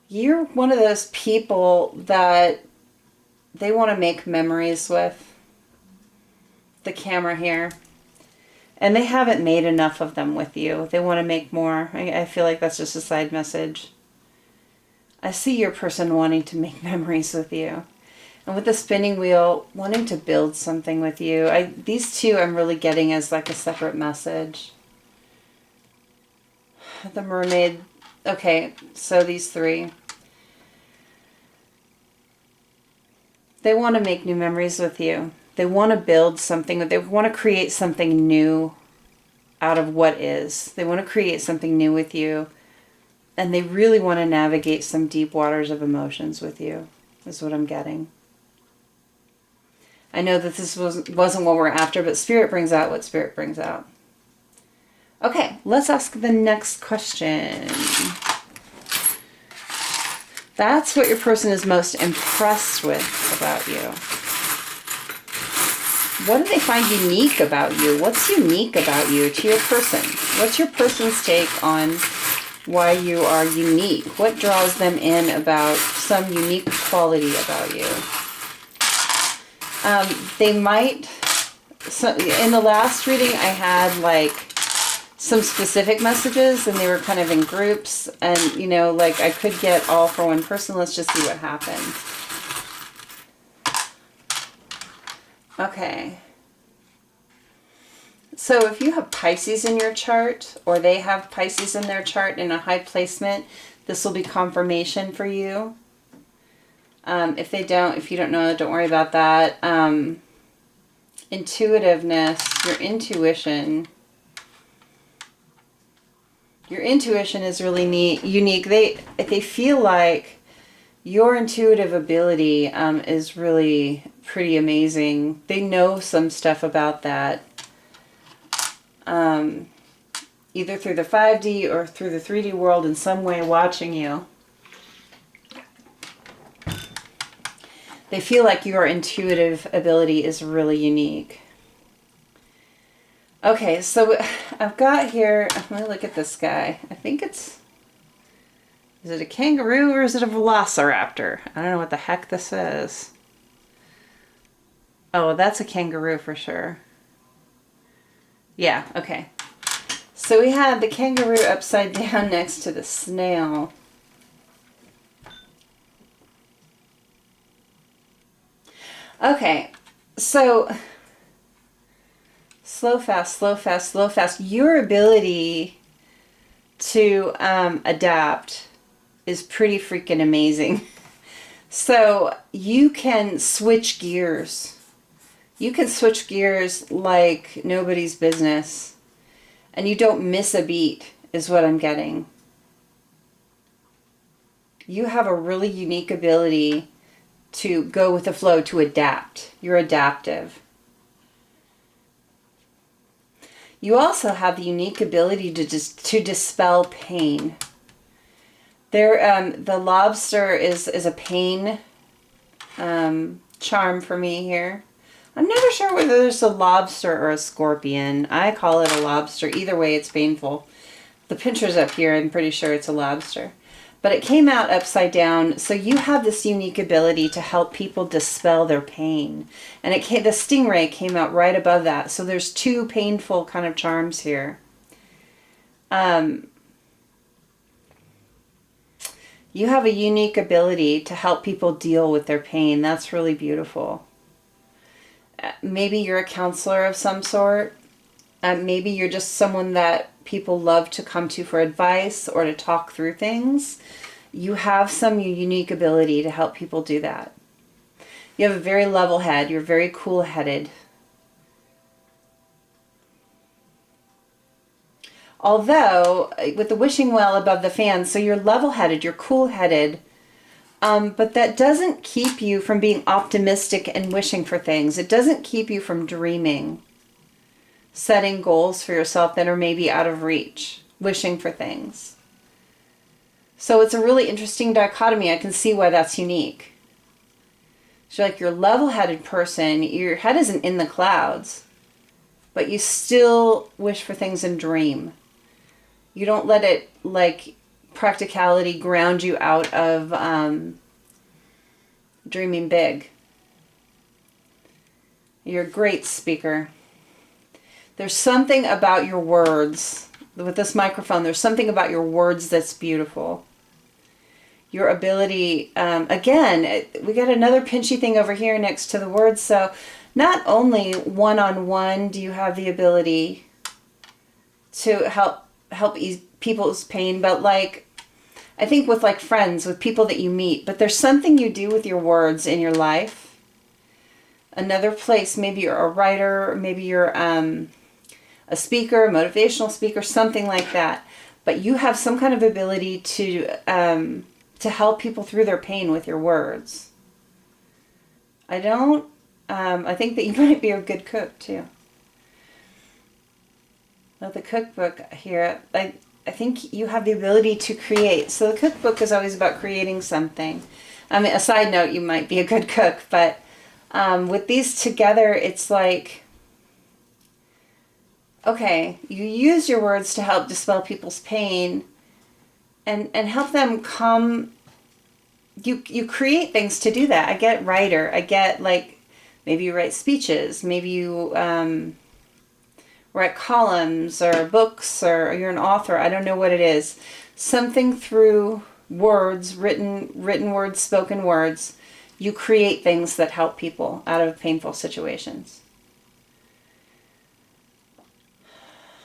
You're one of those people that they want to make memories with. The camera here. And they haven't made enough of them with you. They want to make more. I feel like that's just a side message. I see your person wanting to make memories with you. And with the spinning wheel, wanting to build something with you. These two I'm really getting as like a separate message. The mermaid. Okay, so these three. They want to make new memories with you. They want to build something. They want to create something new out of what is. They want to create something new with you. And they really want to navigate some deep waters of emotions with you, is what I'm getting. I know that this wasn't what we're after, but Spirit brings out what Spirit brings out. Okay, let's ask the next question. That's what your person is most impressed with about you. What do they find unique about you? What's unique about you to your person? What's your person's take on why you are unique? What draws them in about some unique quality about you? They might, so in the last reading I had like some specific messages, and they were kind of in groups, and you know, like I could get all for one person. Let's just see what happens. Okay. So if you have Pisces in your chart, or they have Pisces in their chart in a high placement, this will be confirmation for you. If you don't know, don't worry about that. Intuitiveness, your intuition. Your intuition is really unique. They feel like your intuitive ability is really pretty amazing. They know some stuff about that. Either through the 5D or through the 3D world in some way watching you. They feel like your intuitive ability is really unique. Okay, so I've got here, let me look at this guy. I think is it a kangaroo or is it a velociraptor? I don't know what the heck this is. Oh, that's a kangaroo for sure. Yeah, okay. So we have the kangaroo upside down next to the snail. Okay, so slow, fast, slow, fast, slow, fast. Your ability to adapt is pretty freaking amazing. So you can switch gears. You can switch gears like nobody's business. And you don't miss a beat, is what I'm getting. You have a really unique ability to go with the flow, to adapt. You're adaptive. You also have the unique ability to dispel pain. The lobster is a pain charm for me here. I'm never sure whether there's a lobster or a scorpion. I call it a lobster. Either way, it's painful. The picture's up here. I'm pretty sure it's a lobster. But it came out upside down. So you have this unique ability to help people dispel their pain. And the stingray came out right above that. So there's two painful kind of charms here. You have a unique ability to help people deal with their pain. That's really beautiful. Maybe you're a counselor of some sort. Maybe you're just someone that people love to come to for advice or to talk through things. You have some unique ability to help people do that. You have a very level head. You're very cool-headed. Although, with the wishing well above the fan, so you're level-headed, you're cool-headed, but that doesn't keep you from being optimistic and wishing for things. It doesn't keep you from dreaming, setting goals for yourself that are maybe out of reach, wishing for things. So it's a really interesting dichotomy. I can see why that's unique. So like you're a level-headed person, your head isn't in the clouds, but you still wish for things and dream. You don't let it, like, practicality ground you out of dreaming big. You're a great speaker. There's something about your words. With this microphone, there's something about your words that's beautiful. Your ability, again, we got another pinchy thing over here next to the words. So not only one-on-one do you have the ability to help ease people's pain, but like, I think with like friends, with people that you meet, but there's something you do with your words in your life. Another place, maybe you're a writer, maybe you're a speaker, a motivational speaker, something like that. But you have some kind of ability to help people through their pain with your words. I think that you might be a good cook too. Now the cookbook here, I think you have the ability to create. So the cookbook is always about creating something. I mean, a side note, you might be a good cook, but with these together, it's like, okay, you use your words to help dispel people's pain and help them come. You create things to do that. I get writer. I get, like, maybe you write speeches. Maybe you write columns or books, or you're an author. I don't know what it is. Something through words, written words, spoken words. You create things that help people out of painful situations.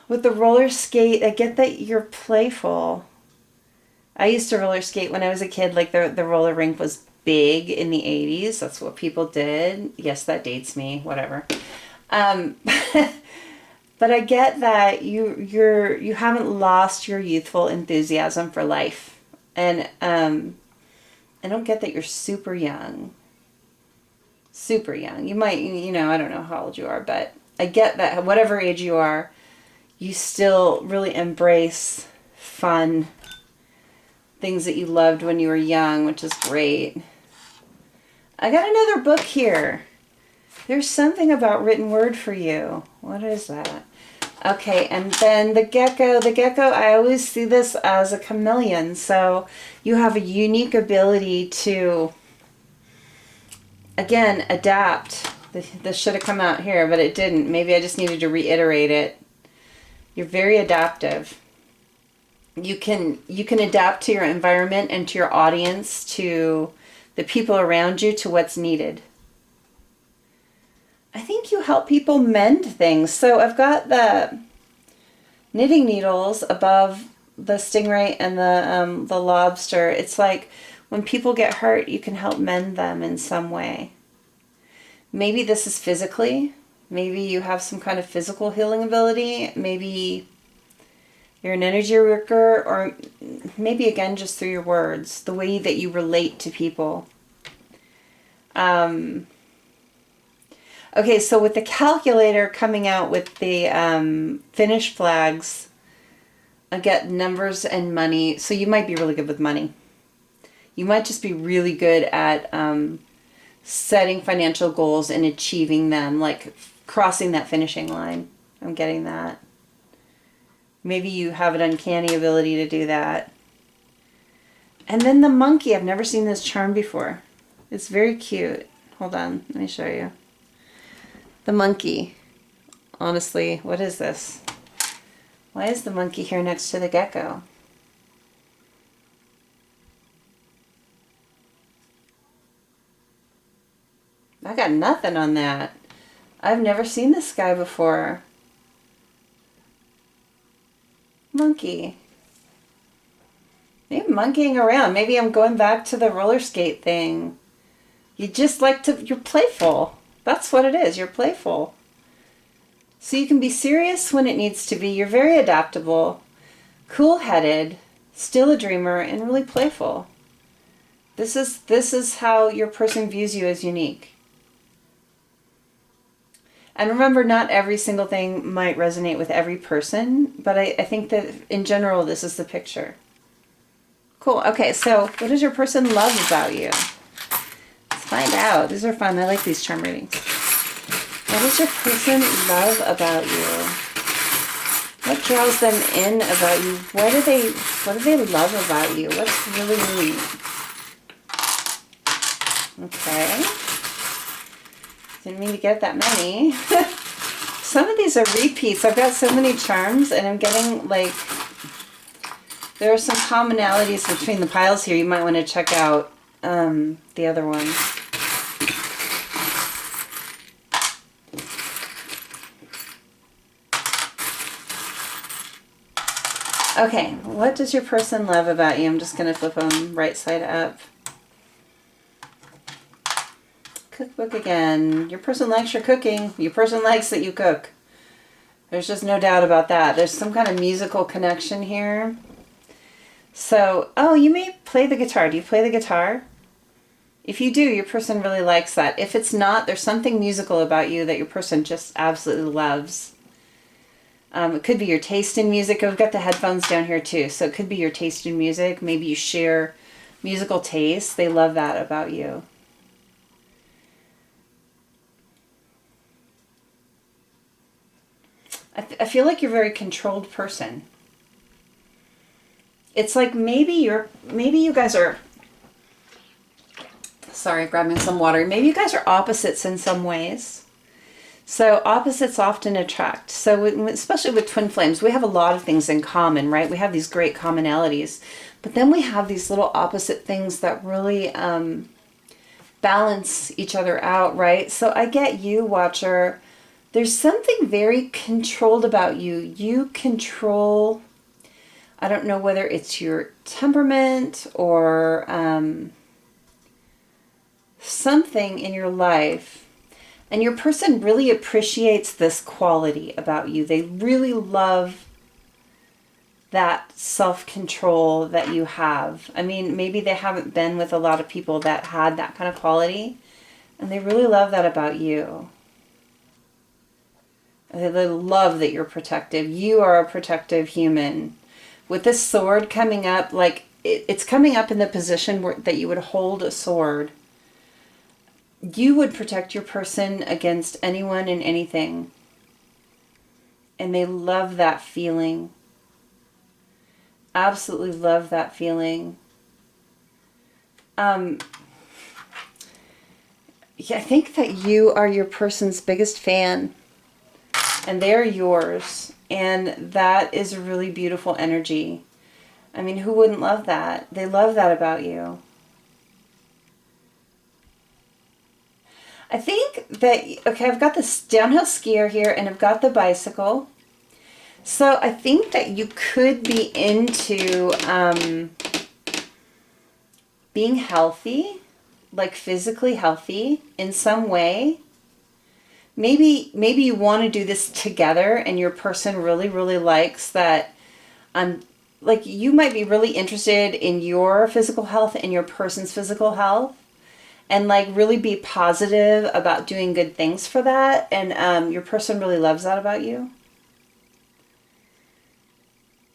With the roller skate, I get that you're playful. I used to roller skate when I was a kid. Like the roller rink was big in the 80s. That's what people did. Yes, that dates me. Whatever. But I get that you haven't lost your youthful enthusiasm for life, and I don't get that you're super young. Super young. You might, I don't know how old you are, but I get that whatever age you are, you still really embrace fun, things that you loved when you were young, which is great. I got another book here. There's something about written word for you. What is that? Okay, and then the gecko. The gecko, I always see this as a chameleon. So you have a unique ability to, again, adapt. This should have come out here, but it didn't. Maybe I just needed to reiterate it. You're very adaptive. You can adapt to your environment and to your audience, to the people around you, to what's needed. I think you help people mend things. So I've got the knitting needles above the stingray and the lobster. It's like when people get hurt, you can help mend them in some way. Maybe this is physically. Maybe you have some kind of physical healing ability. Maybe you're an energy worker, or maybe again just through your words, the way that you relate to people. Okay, so with the calculator coming out with the finish flags, I get numbers and money. So you might be really good with money. You might just be really good at setting financial goals and achieving them, like crossing that finishing line. I'm getting that. Maybe you have an uncanny ability to do that. And then the monkey. I've never seen this charm before. It's very cute. Hold on, let me show you. The monkey. Honestly, what is this? Why is the monkey here next to the gecko? I got nothing on that. I've never seen this guy before. Monkey. Maybe I'm monkeying around. Maybe I'm going back to the roller skate thing. You just like to, you're playful. That's what it is. You're playful. So you can be serious when it needs to be. You're very adaptable, cool-headed, still a dreamer, and really playful. This is how your person views you as unique. And remember, not every single thing might resonate with every person, but I think that in general, this is the picture. Cool. Okay, so what does your person love about you? Let's find out. These are fun. I like these charm readings. What does your person love about you? What draws them in about you? What do they love about you? What's really neat? Okay. Didn't mean to get that many. Some of these are repeats. I've got so many charms, and I'm getting like, there are some commonalities between the piles here. You might want to check out the other one. Okay, what does your person love about you? I'm just going to flip them right side up. Cookbook again. Your person likes your cooking. Your person likes that you cook. There's just no doubt about that. There's some kind of musical connection here. So, oh, you may play the guitar. Do you play the guitar? If you do, your person really likes that. If it's not, there's something musical about you that your person just absolutely loves. It could be your taste in music. I've got the headphones down here too. So it could be your taste in music. Maybe you share musical tastes. They love that about you. I feel like you're a very controlled person. It's like maybe you guys are, sorry, grabbing some water. Maybe you guys are opposites in some ways. So opposites often attract. So especially with twin flames, we have a lot of things in common, right? We have these great commonalities, but then we have these little opposite things that really balance each other out, right? So I get you, Watcher. There's something very controlled about you. You control, I don't know whether it's your temperament or something in your life. And your person really appreciates this quality about you. They really love that self-control that you have. I mean, maybe they haven't been with a lot of people that had that kind of quality, and they really love that about you. They love that you're protective. You are a protective human. With this sword coming up, like it's coming up in the position that you would hold a sword. You would protect your person against anyone and anything. And they love that feeling. Absolutely love that feeling. I think that you are your person's biggest fan, and they're yours, and that is a really beautiful energy. I mean, who wouldn't love that? They love that about you. I think that, okay, I've got this downhill skier here, and I've got the bicycle. So I think that you could be into being healthy, like physically healthy in some way. Maybe you want to do this together, and your person really, really likes that. Like, you might be really interested in your physical health and your person's physical health, and like really be positive about doing good things for that. And your person really loves that about you.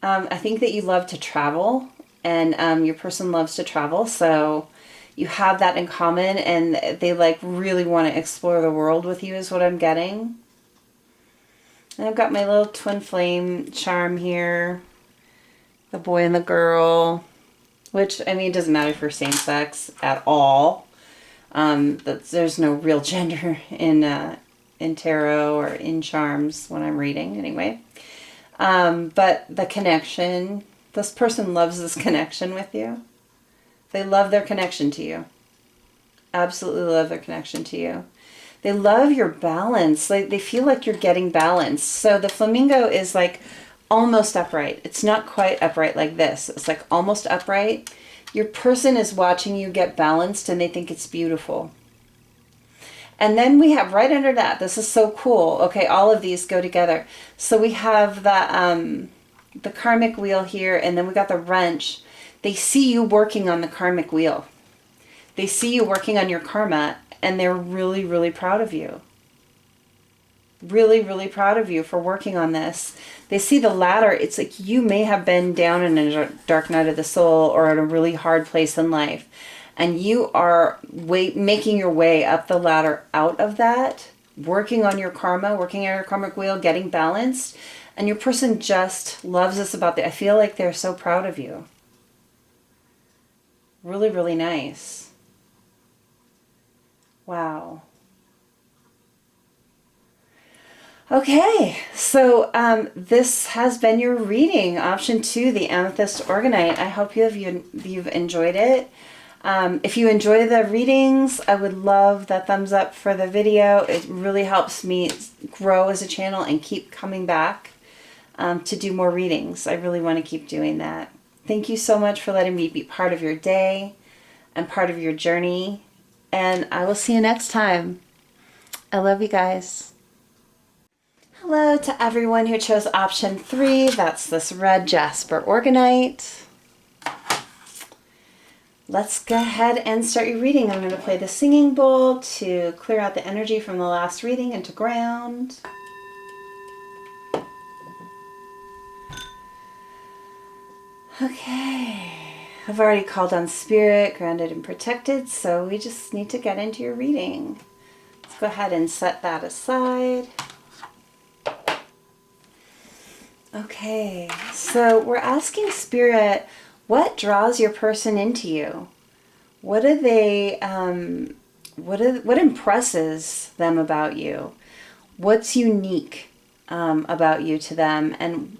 I think that you love to travel, and your person loves to travel, so you have that in common, and they like really want to explore the world with you is what I'm getting. And I've got my little twin flame charm here, the boy and the girl, which, I mean, it doesn't matter for same sex at all. There's no real gender in tarot or in charms when I'm reading anyway. But the connection, this person loves this connection with you. They love their connection to you. Absolutely love their connection to you. They love your balance. Like, they feel like you're getting balance. So the flamingo is like almost upright. It's not quite upright like this. It's like almost upright. Your person is watching you get balanced, and they think it's beautiful. And then we have right under that, this is so cool. Okay, all of these go together. So we have the karmic wheel here, and then we got the wrench. They see you working on the karmic wheel. They see you working on your karma, and they're really, really proud of you. Really, really proud of you for working on this. They see the ladder. It's like you may have been down in a dark night of the soul or in a really hard place in life, and you are making your way up the ladder out of that, working on your karma, working on your karmic wheel, getting balanced. And your person just loves this about that. I feel like they're so proud of you. Really, really nice. Wow. Okay, so this has been your reading, option 2, the Amethyst Organite. I hope you've enjoyed it. If you enjoy the readings, I would love that thumbs up for the video. It really helps me grow as a channel and keep coming back to do more readings. I really want to keep doing that. Thank you so much for letting me be part of your day and part of your journey. And I will see you next time. I love you guys. Hello to everyone who chose option 3. That's this Red Jasper Organite. Let's go ahead and start your reading. I'm going to play the singing bowl to clear out the energy from the last reading into ground. Okay. I've already called on spirit, grounded and protected, so we just need to get into your reading. Let's go ahead and set that aside. Okay, so we're asking Spirit, what draws your person into you? What do they, what impresses them about you? What's unique about you to them? And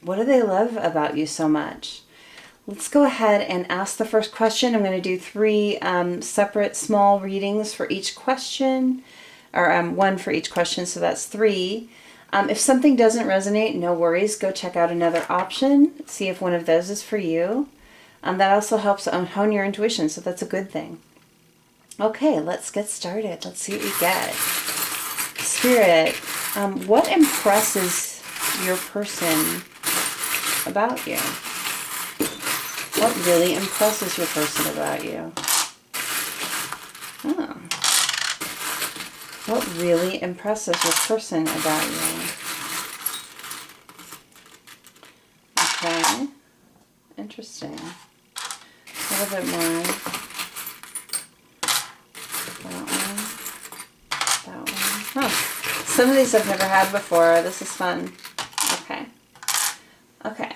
what do they love about you so much? Let's go ahead and ask the first question. I'm going to do 3 separate small readings for each question, or 1 for each question, so that's 3. If something doesn't resonate, no worries. Go check out another option. See if one of those is for you. That also helps hone your intuition, so that's a good thing. Okay, let's get started. Let's see what we get. Spirit, what impresses your person about you? What really impresses your person about you? Oh. What really impresses your person about you? Okay. Interesting. A little bit more. That one. That one. Oh. Some of these I've never had before. This is fun. Okay. Okay.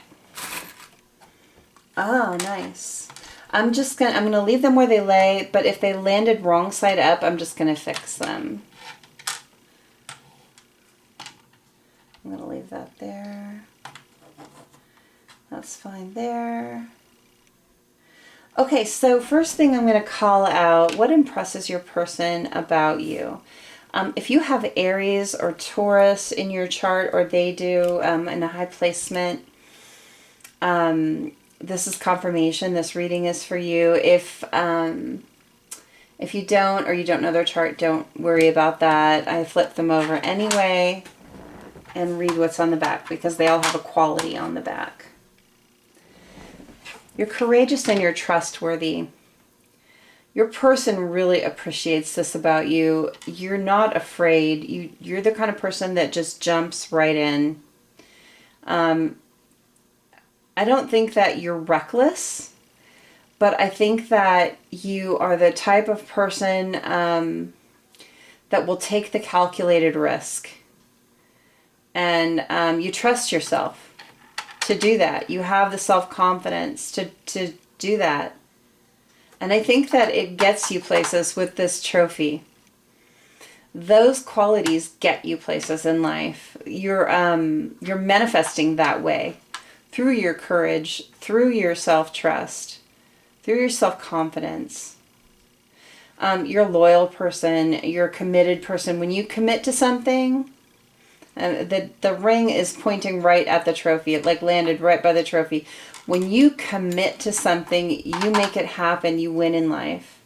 Oh, nice. I'm gonna leave them where they lay, but if they landed wrong side up, I'm just gonna fix them. I'm gonna leave that there. That's fine there. Okay, so first thing I'm gonna call out, what impresses your person about you? If you have Aries or Taurus in your chart, or they do in a high placement, this is confirmation. This reading is for you. If you don't, or you don't know their chart, don't worry about that. I flip them over anyway and read what's on the back, because they all have a quality on the back. You're courageous and you're trustworthy. Your person really appreciates this about you. You're not afraid. You're the kind of person that just jumps right in. I don't think that you're reckless, but I think that you are the type of person that will take the calculated risk. And you trust yourself to do that. You have the self-confidence to do that. And I think that it gets you places with this trophy. Those qualities get you places in life. You're manifesting that way through your courage, through your self-trust, through your self-confidence. You're a loyal person. You're a committed person. When you commit to something, the ring is pointing right at the trophy. It like landed right by the trophy. When you commit to something, you make it happen, you win in life.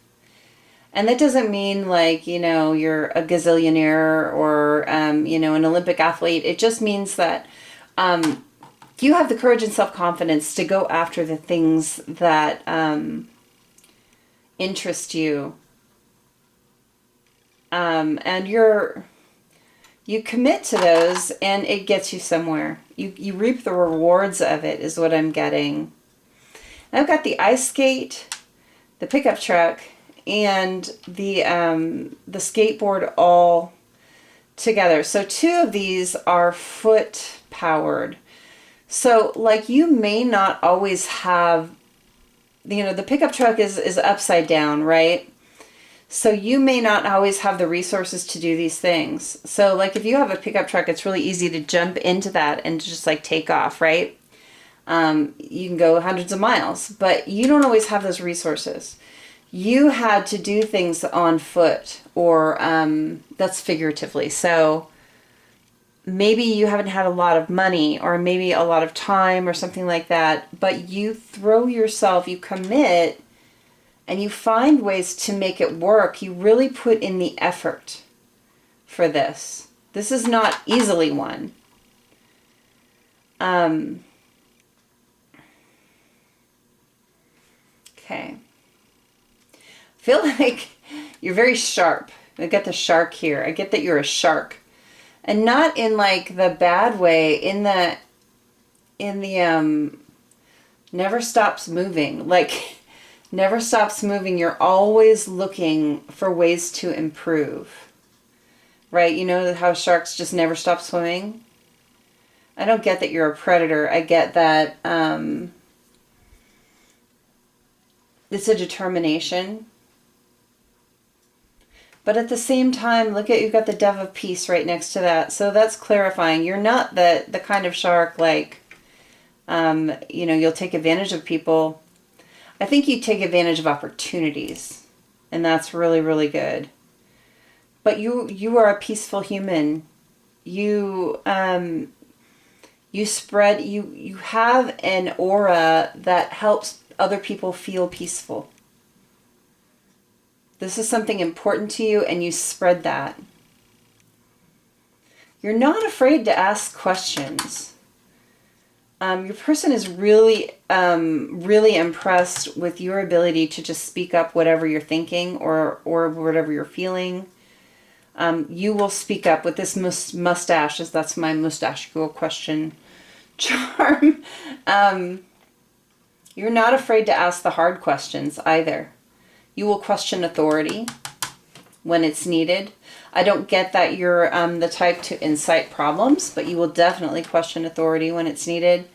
And that doesn't mean like, you're a gazillionaire or, an Olympic athlete. It just means that you have the courage and self-confidence to go after the things that interest you. And you commit to those, and it gets you somewhere. You reap the rewards of it, is what I'm getting. And I've got the ice skate, the pickup truck, and the skateboard all together. So 2 of these are foot powered. So like you may not always have, the pickup truck is upside down, right? So you may not always have the resources to do these things. So like if you have a pickup truck, it's really easy to jump into that and just like take off, right? You can go hundreds of miles, but you don't always have those resources. You had to do things on foot, or that's figuratively. So maybe you haven't had a lot of money, or maybe a lot of time or something like that, but you throw yourself, you commit, and you find ways to make it work. You really put in the effort for this. This is not easily won. Okay. I feel like you're very sharp. I get the shark here. I get that you're a shark. And not in like the bad way, in the never stops moving. Like never stops moving. You're always looking for ways to improve. Right? You know how sharks just never stop swimming? I don't get that you're a predator. I get that it's a determination. But at the same time, look at, you've got the Dove of Peace right next to that. So that's clarifying. You're not the kind of shark like, you'll take advantage of people. I think you take advantage of opportunities. And that's really, really good. But you are a peaceful human. You have an aura that helps other people feel peaceful. This is something important to you, and you spread that. You're not afraid to ask questions. Your person is really, really impressed with your ability to just speak up whatever you're thinking or whatever you're feeling. You will speak up with this mustache, as that's my mustache girl question charm. You're not afraid to ask the hard questions either. You will question authority when it's needed. I don't get that you're the type to incite problems, but you will definitely question authority when it's needed.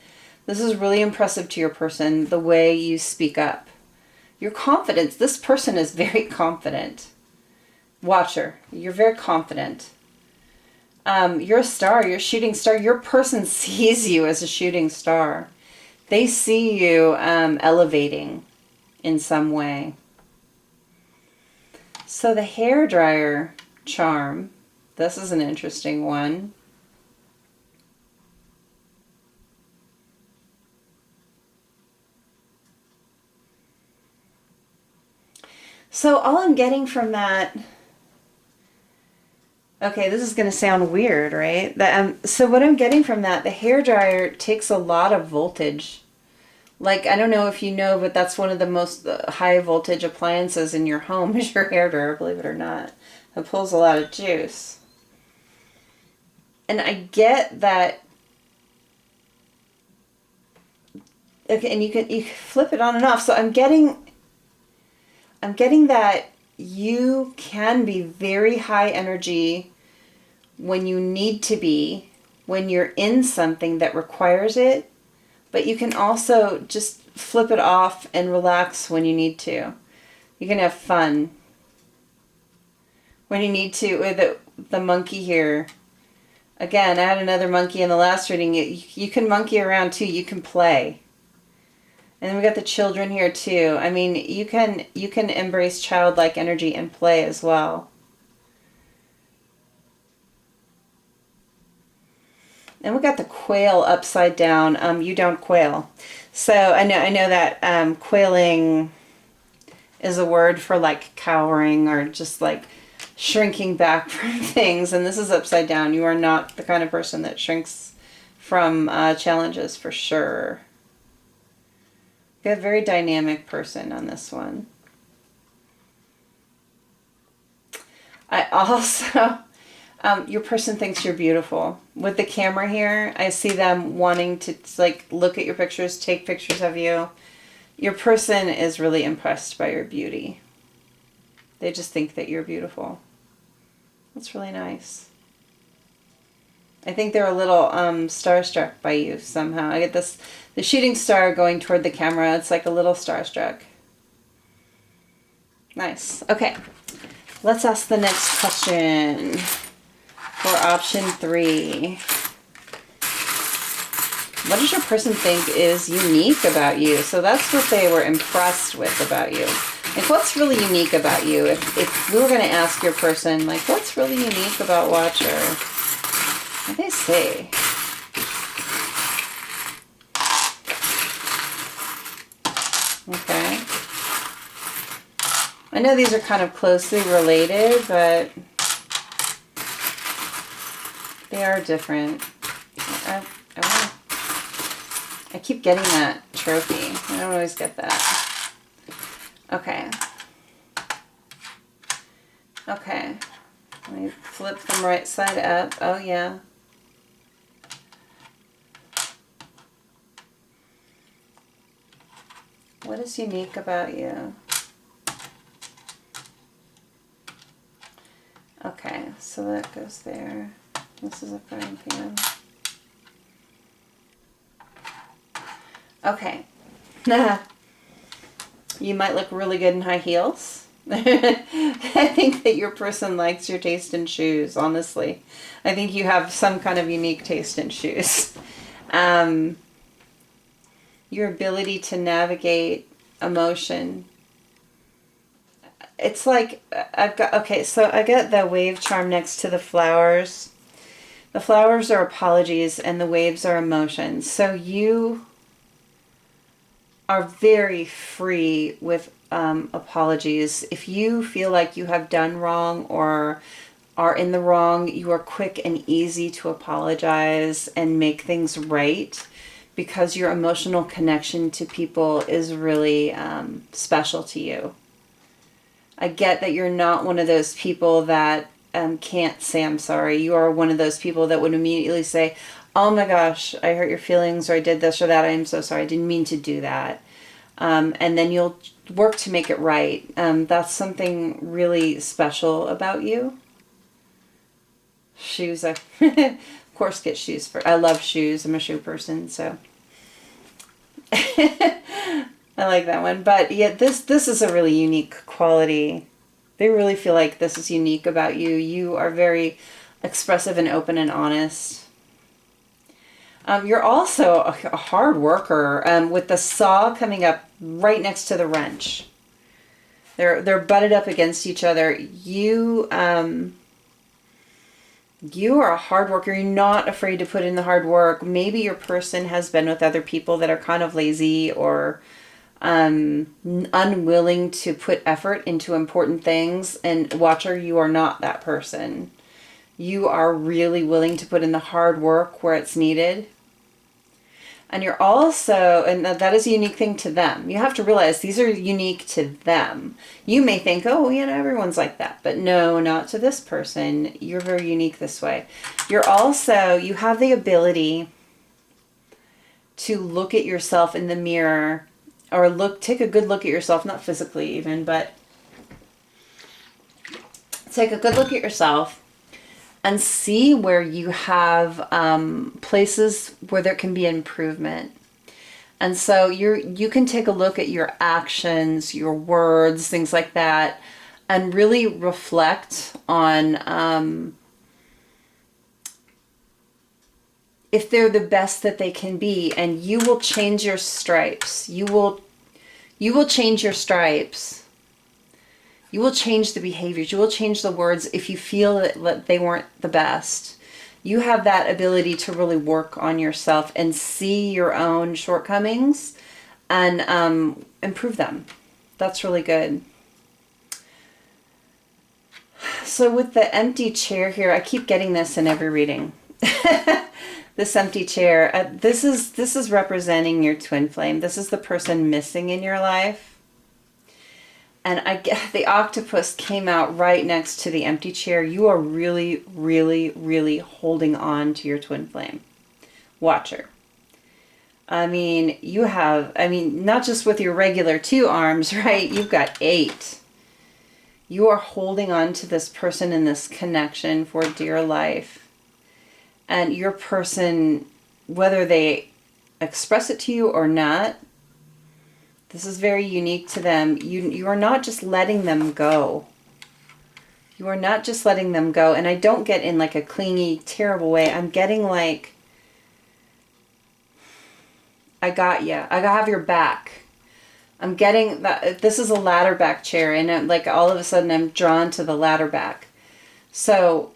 This is really impressive to your person, the way you speak up. Your confidence. This person is very confident. Watcher, you're very confident. You're a star, you're a shooting star. Your person sees you as a shooting star. They see you elevating in some way. So the hairdryer charm, this is an interesting one. So all I'm getting from that, okay, this is going to sound weird, right? So what I'm getting from that, the hairdryer takes a lot of voltage. Like, I don't know if you know, but that's one of the most high voltage appliances in your home is your hairdryer, believe it or not. It pulls a lot of juice. And I get that. Okay, and you can flip it on and off. So I'm getting that you can be very high energy when you need to be, when you're in something that requires it, but you can also just flip it off and relax when you need to. You can have fun when you need to. With the monkey here, again, I had another monkey in the last reading. You can monkey around too. You can play. And then we got the children here too. I mean, you can embrace childlike energy and play as well. And we got the quail upside down. You don't quail. So I know that quailing is a word for like cowering or just like shrinking back from things. And this is upside down. You are not the kind of person that shrinks from challenges for sure. You have a very dynamic person on this one. I also, your person thinks you're beautiful. With the camera here, I see them wanting to like look at your pictures, take pictures of you. Your person is really impressed by your beauty. They just think that you're beautiful. That's really nice. I think they're a little starstruck by you somehow. I get this, the shooting star going toward the camera. It's like a little starstruck. Nice. Okay. Let's ask the next question for option 3. What does your person think is unique about you? So that's what they were impressed with about you. Like, what's really unique about you? If we were going to ask your person, like, what's really unique about Watcher? What do they say? Okay. I know these are kind of closely related, but they are different. I keep getting that trophy. I don't always get that. Okay. Okay. Let me flip them right side up. Oh, yeah. What is unique about you? Okay, so that goes there. This is a frying pan. Okay. You might look really good in high heels. I think that your person likes your taste in shoes, honestly. I think you have some kind of unique taste in shoes. Your ability to navigate emotion. It's like, okay, so I got the wave charm next to the flowers. The flowers are apologies and the waves are emotions. So you are very free with apologies. If you feel like you have done wrong or are in the wrong, you are quick and easy to apologize and make things right because your emotional connection to people is really special to you. I get that you're not one of those people that can't say I'm sorry. You are one of those people that would immediately say, oh my gosh, I hurt your feelings, or I did this or that, I'm so sorry, I didn't mean to do that. And then you'll work to make it right. That's something really special about you. Shoes, I of course get shoes for. I love shoes. I'm a shoe person, so. I like that one. But yeah, this is a really unique quality. They really feel like this is unique about you. You are very expressive and open and honest. You're also a hard worker, with the saw coming up right next to the wrench. They're butted up against each other. You are a hard worker. You're not afraid to put in the hard work. Maybe your person has been with other people that are kind of lazy or unwilling to put effort into important things. And Watcher, you are not that person. You are really willing to put in the hard work where it's needed. And you're also, and that is a unique thing to them. You have to realize these are unique to them. You may think, oh, everyone's like that. But no, not to this person. You're very unique this way. You have the ability to look at yourself in the mirror, or take a good look at yourself, not physically even, but take a good look at yourself and see where you have places where there can be improvement. And so you can take a look at your actions, your words, things like that, and really reflect on if they're the best that they can be. And you will change your stripes. You will change your stripes. You will change the behaviors. You will change the words if you feel that they weren't the best. You have that ability to really work on yourself and see your own shortcomings and improve them. That's really good. So with the empty chair here, I keep getting this in every reading. This empty chair. This is representing your twin flame. This is the person missing in your life. And the octopus came out right next to the empty chair. You are really, really, really holding on to your twin flame. Watcher. I mean, not just with your regular 2 arms, right? You've got 8. You are holding on to this person and this connection for dear life. And your person, whether they express it to you or not, this is very unique to them. You are not just letting them go. You are not just letting them go. And I don't get in like a clingy, terrible way. I'm getting like, I got you. I have your back. I'm getting that. This is a ladder back chair. And like all of a sudden I'm drawn to the ladder back. So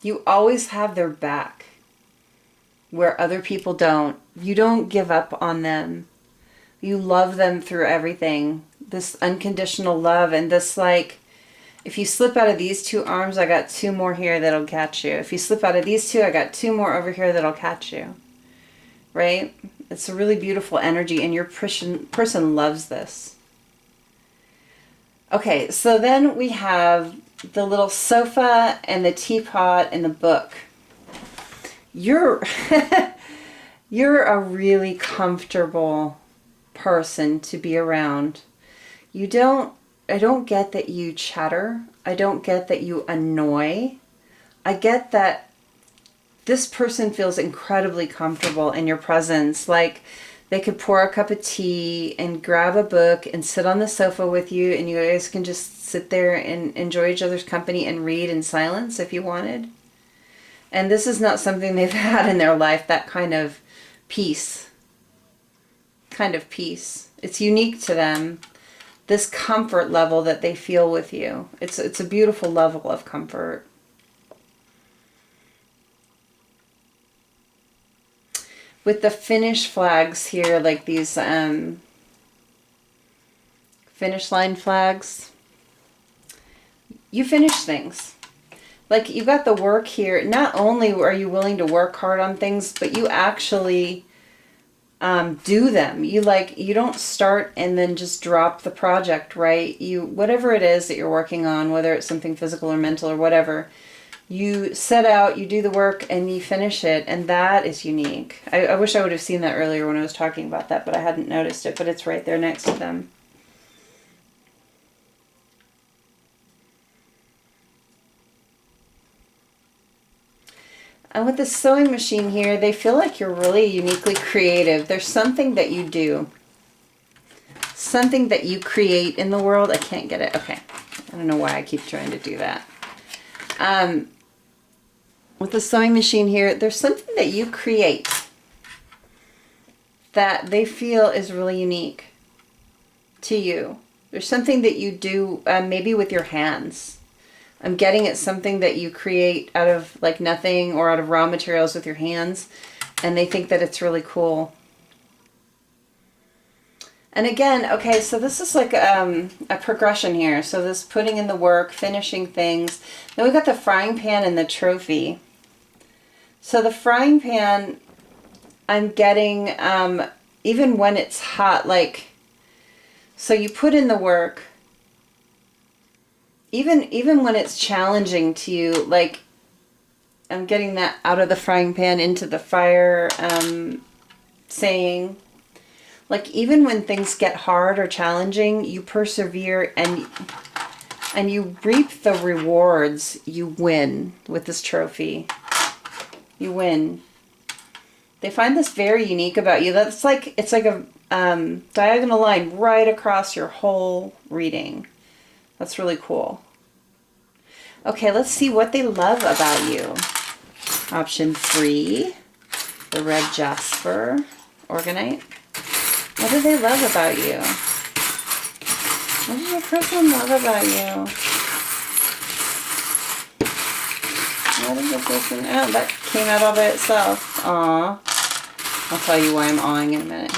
you always have their back where other people don't. You don't give up on them. You love them through everything. This unconditional love, and this, like, if you slip out of these 2 arms, I got 2 more here that'll catch you. If you slip out of these 2, I got 2 more over here that'll catch you. Right? It's a really beautiful energy, and your person loves this. Okay, so then we have the little sofa and the teapot and the book. You're a really comfortable person to be around. I don't get that you chatter. I don't get that you annoy. I get that this person feels incredibly comfortable in your presence. Like they could pour a cup of tea and grab a book and sit on the sofa with you, and you guys can just sit there and enjoy each other's company and read in silence if you wanted. And this is not something they've had in their life, that kind of peace. It's unique to them. This comfort level that they feel with you. It's a beautiful level of comfort. With the finish flags here, like these finish line flags, you finish things. Like, you've got the work here. Not only are you willing to work hard on things, but you actually do them. You don't start and then just drop the project, right? Whatever it is that you're working on, whether it's something physical or mental or whatever, you set out, you do the work, and you finish it. And that is unique. I wish I would have seen that earlier when I was talking about that, but I hadn't noticed it. But it's right there next to them. And with the sewing machine here, they feel like you're really uniquely creative. There's something that you do. Something that you create in the world. I can't get it. Okay. I don't know why I keep trying to do that. With the sewing machine here, there's something that you create that they feel is really unique to you. There's something that you do maybe with your hands. I'm getting it's something that you create out of like nothing or out of raw materials with your hands, and they think that it's really cool. And again, okay, so this is like a progression here. So this putting in the work, finishing things. Then we got the frying pan and the trophy. So the frying pan, I'm getting, even when it's hot, like, so you put in the work, even when it's challenging to you, like, I'm getting that out of the frying pan into the fire, saying, like, even when things get hard or challenging, you persevere and you reap the rewards. You win with this trophy. You win. They find this very unique about you. That's like, it's like a diagonal line right across your whole reading. That's really cool. Okay, let's see what they love about you. Option 3, the Red Jasper Organite. What do they love about you? What does your person love about you? What does your person... Oh, that came out all by itself. Aw. I'll tell you why I'm awing in a minute.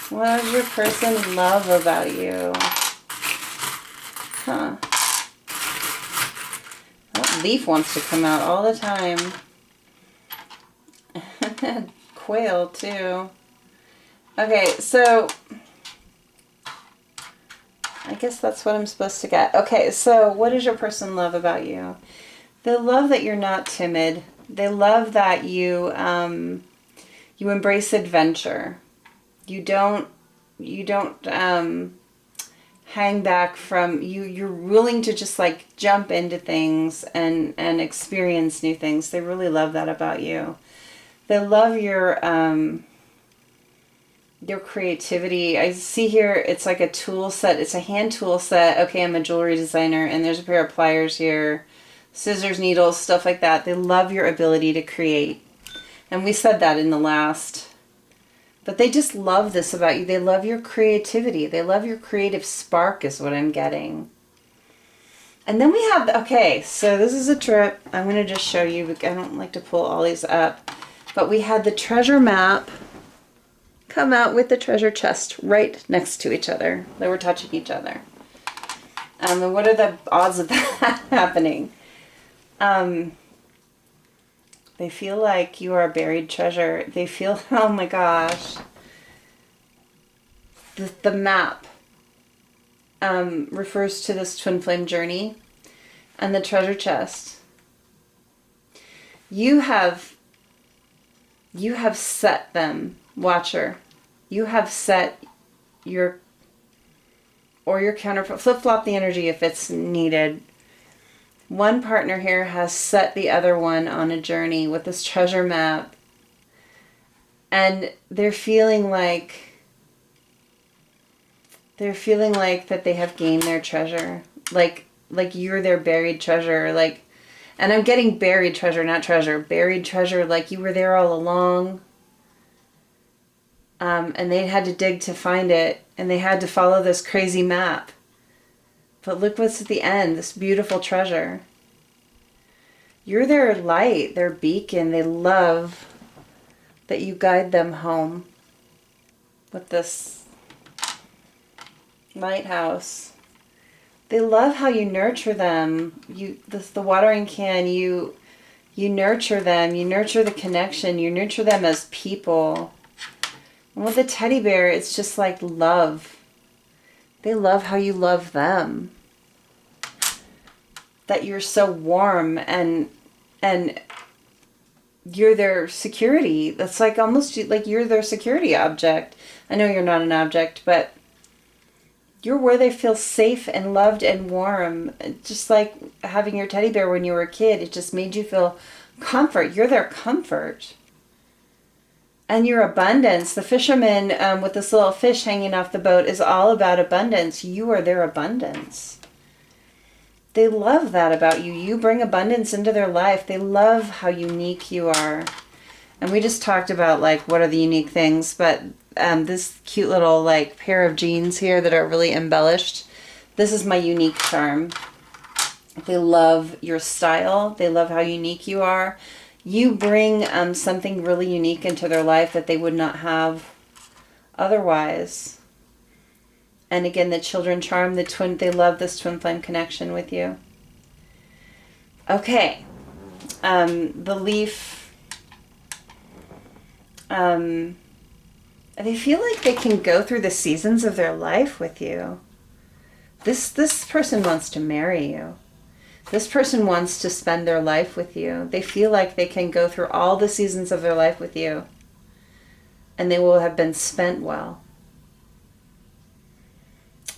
What does your person love about you? Huh. That leaf wants to come out all the time. Quail too. Okay, so I guess that's what I'm supposed to get. Okay, so what does your person love about you? They love that you're not timid. They love that you you embrace adventure. You don't hang back from you're willing to just like jump into things and experience new things. They really love that about you. They love your creativity. I see here it's like a tool set. It's a hand tool set. Okay, I'm a jewelry designer, and there's a pair of pliers here, scissors, needles, stuff like that. They love your ability to create. And we said that in the last. But they just love this about you. They love your creativity. They love your creative spark is what I'm getting. And then we have, okay, so this is a trip. I'm going to just show you. I don't like to pull all these up. But we had the treasure map come out with the treasure chest right next to each other. They were touching each other. And what are the odds of that happening? They feel like you are a buried treasure. They feel, oh my gosh. The map refers to this twin flame journey and the treasure chest. You have set them, watcher. You have set your counterpart. Flip-flop the energy if it's needed. One partner here has set the other one on a journey with this treasure map. And they're feeling like that they have gained their treasure. Like you're their buried treasure. Like, and I'm getting buried treasure, not treasure. Buried treasure, like you were there all along. And they had to dig to find it. And they had to follow this crazy map. But look what's at the end, this beautiful treasure. You're their light, their beacon. They love that you guide them home with this lighthouse. They love how you nurture them. The watering can, you nurture them. You nurture the connection. You nurture them as people. And with the teddy bear, it's just like love. They love how you love them. That you're so warm and you're their security. That's like almost like you're their security object. I know you're not an object, but You're where they feel safe and loved and warm. Just like having your teddy bear when you were a kid. It just made you feel comfort. You're their comfort. And your abundance. The fisherman with this little fish hanging off the boat is all about abundance. You are their abundance. They love that about you. You bring abundance into their life. They love how unique you are. And we just talked about like what are the unique things, but this cute little like pair of jeans here that are really embellished. This is my unique charm. They love your style. They love how unique you are. You bring something really unique into their life that they would not have otherwise. And again, the children charm, they love this twin flame connection with you. Okay. The leaf, they feel like they can go through the seasons of their life with you. This person wants to marry you. This person wants to spend their life with you. They feel like they can go through all the seasons of their life with you. And they will have been spent well.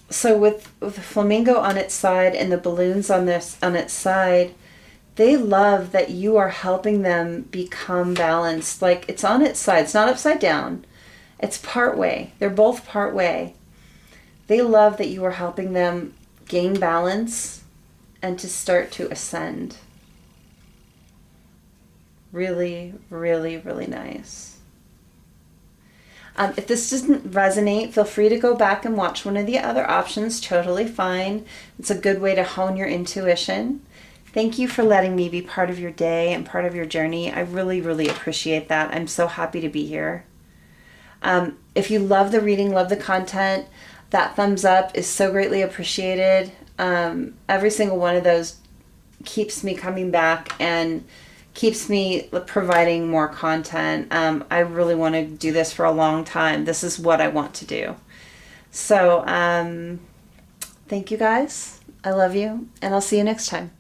So with the flamingo on its side and the balloons on its side, they love that you are helping them become balanced. Like it's on its side. It's not upside down. It's part way. They're both part way. They love that you are helping them gain balance and to start to ascend. Really, really, really nice. If this doesn't resonate, feel free to go back and watch one of the other options. Totally fine. It's a good way to hone your intuition. Thank you for letting me be part of your day and part of your journey. I really, really appreciate that. I'm so happy to be here. If you love the reading, love the content, that thumbs up is so greatly appreciated. Every single one of those keeps me coming back and keeps me providing more content. I really want to do this for a long time. This is what I want to do. So thank you guys. I love you, and I'll see you next time.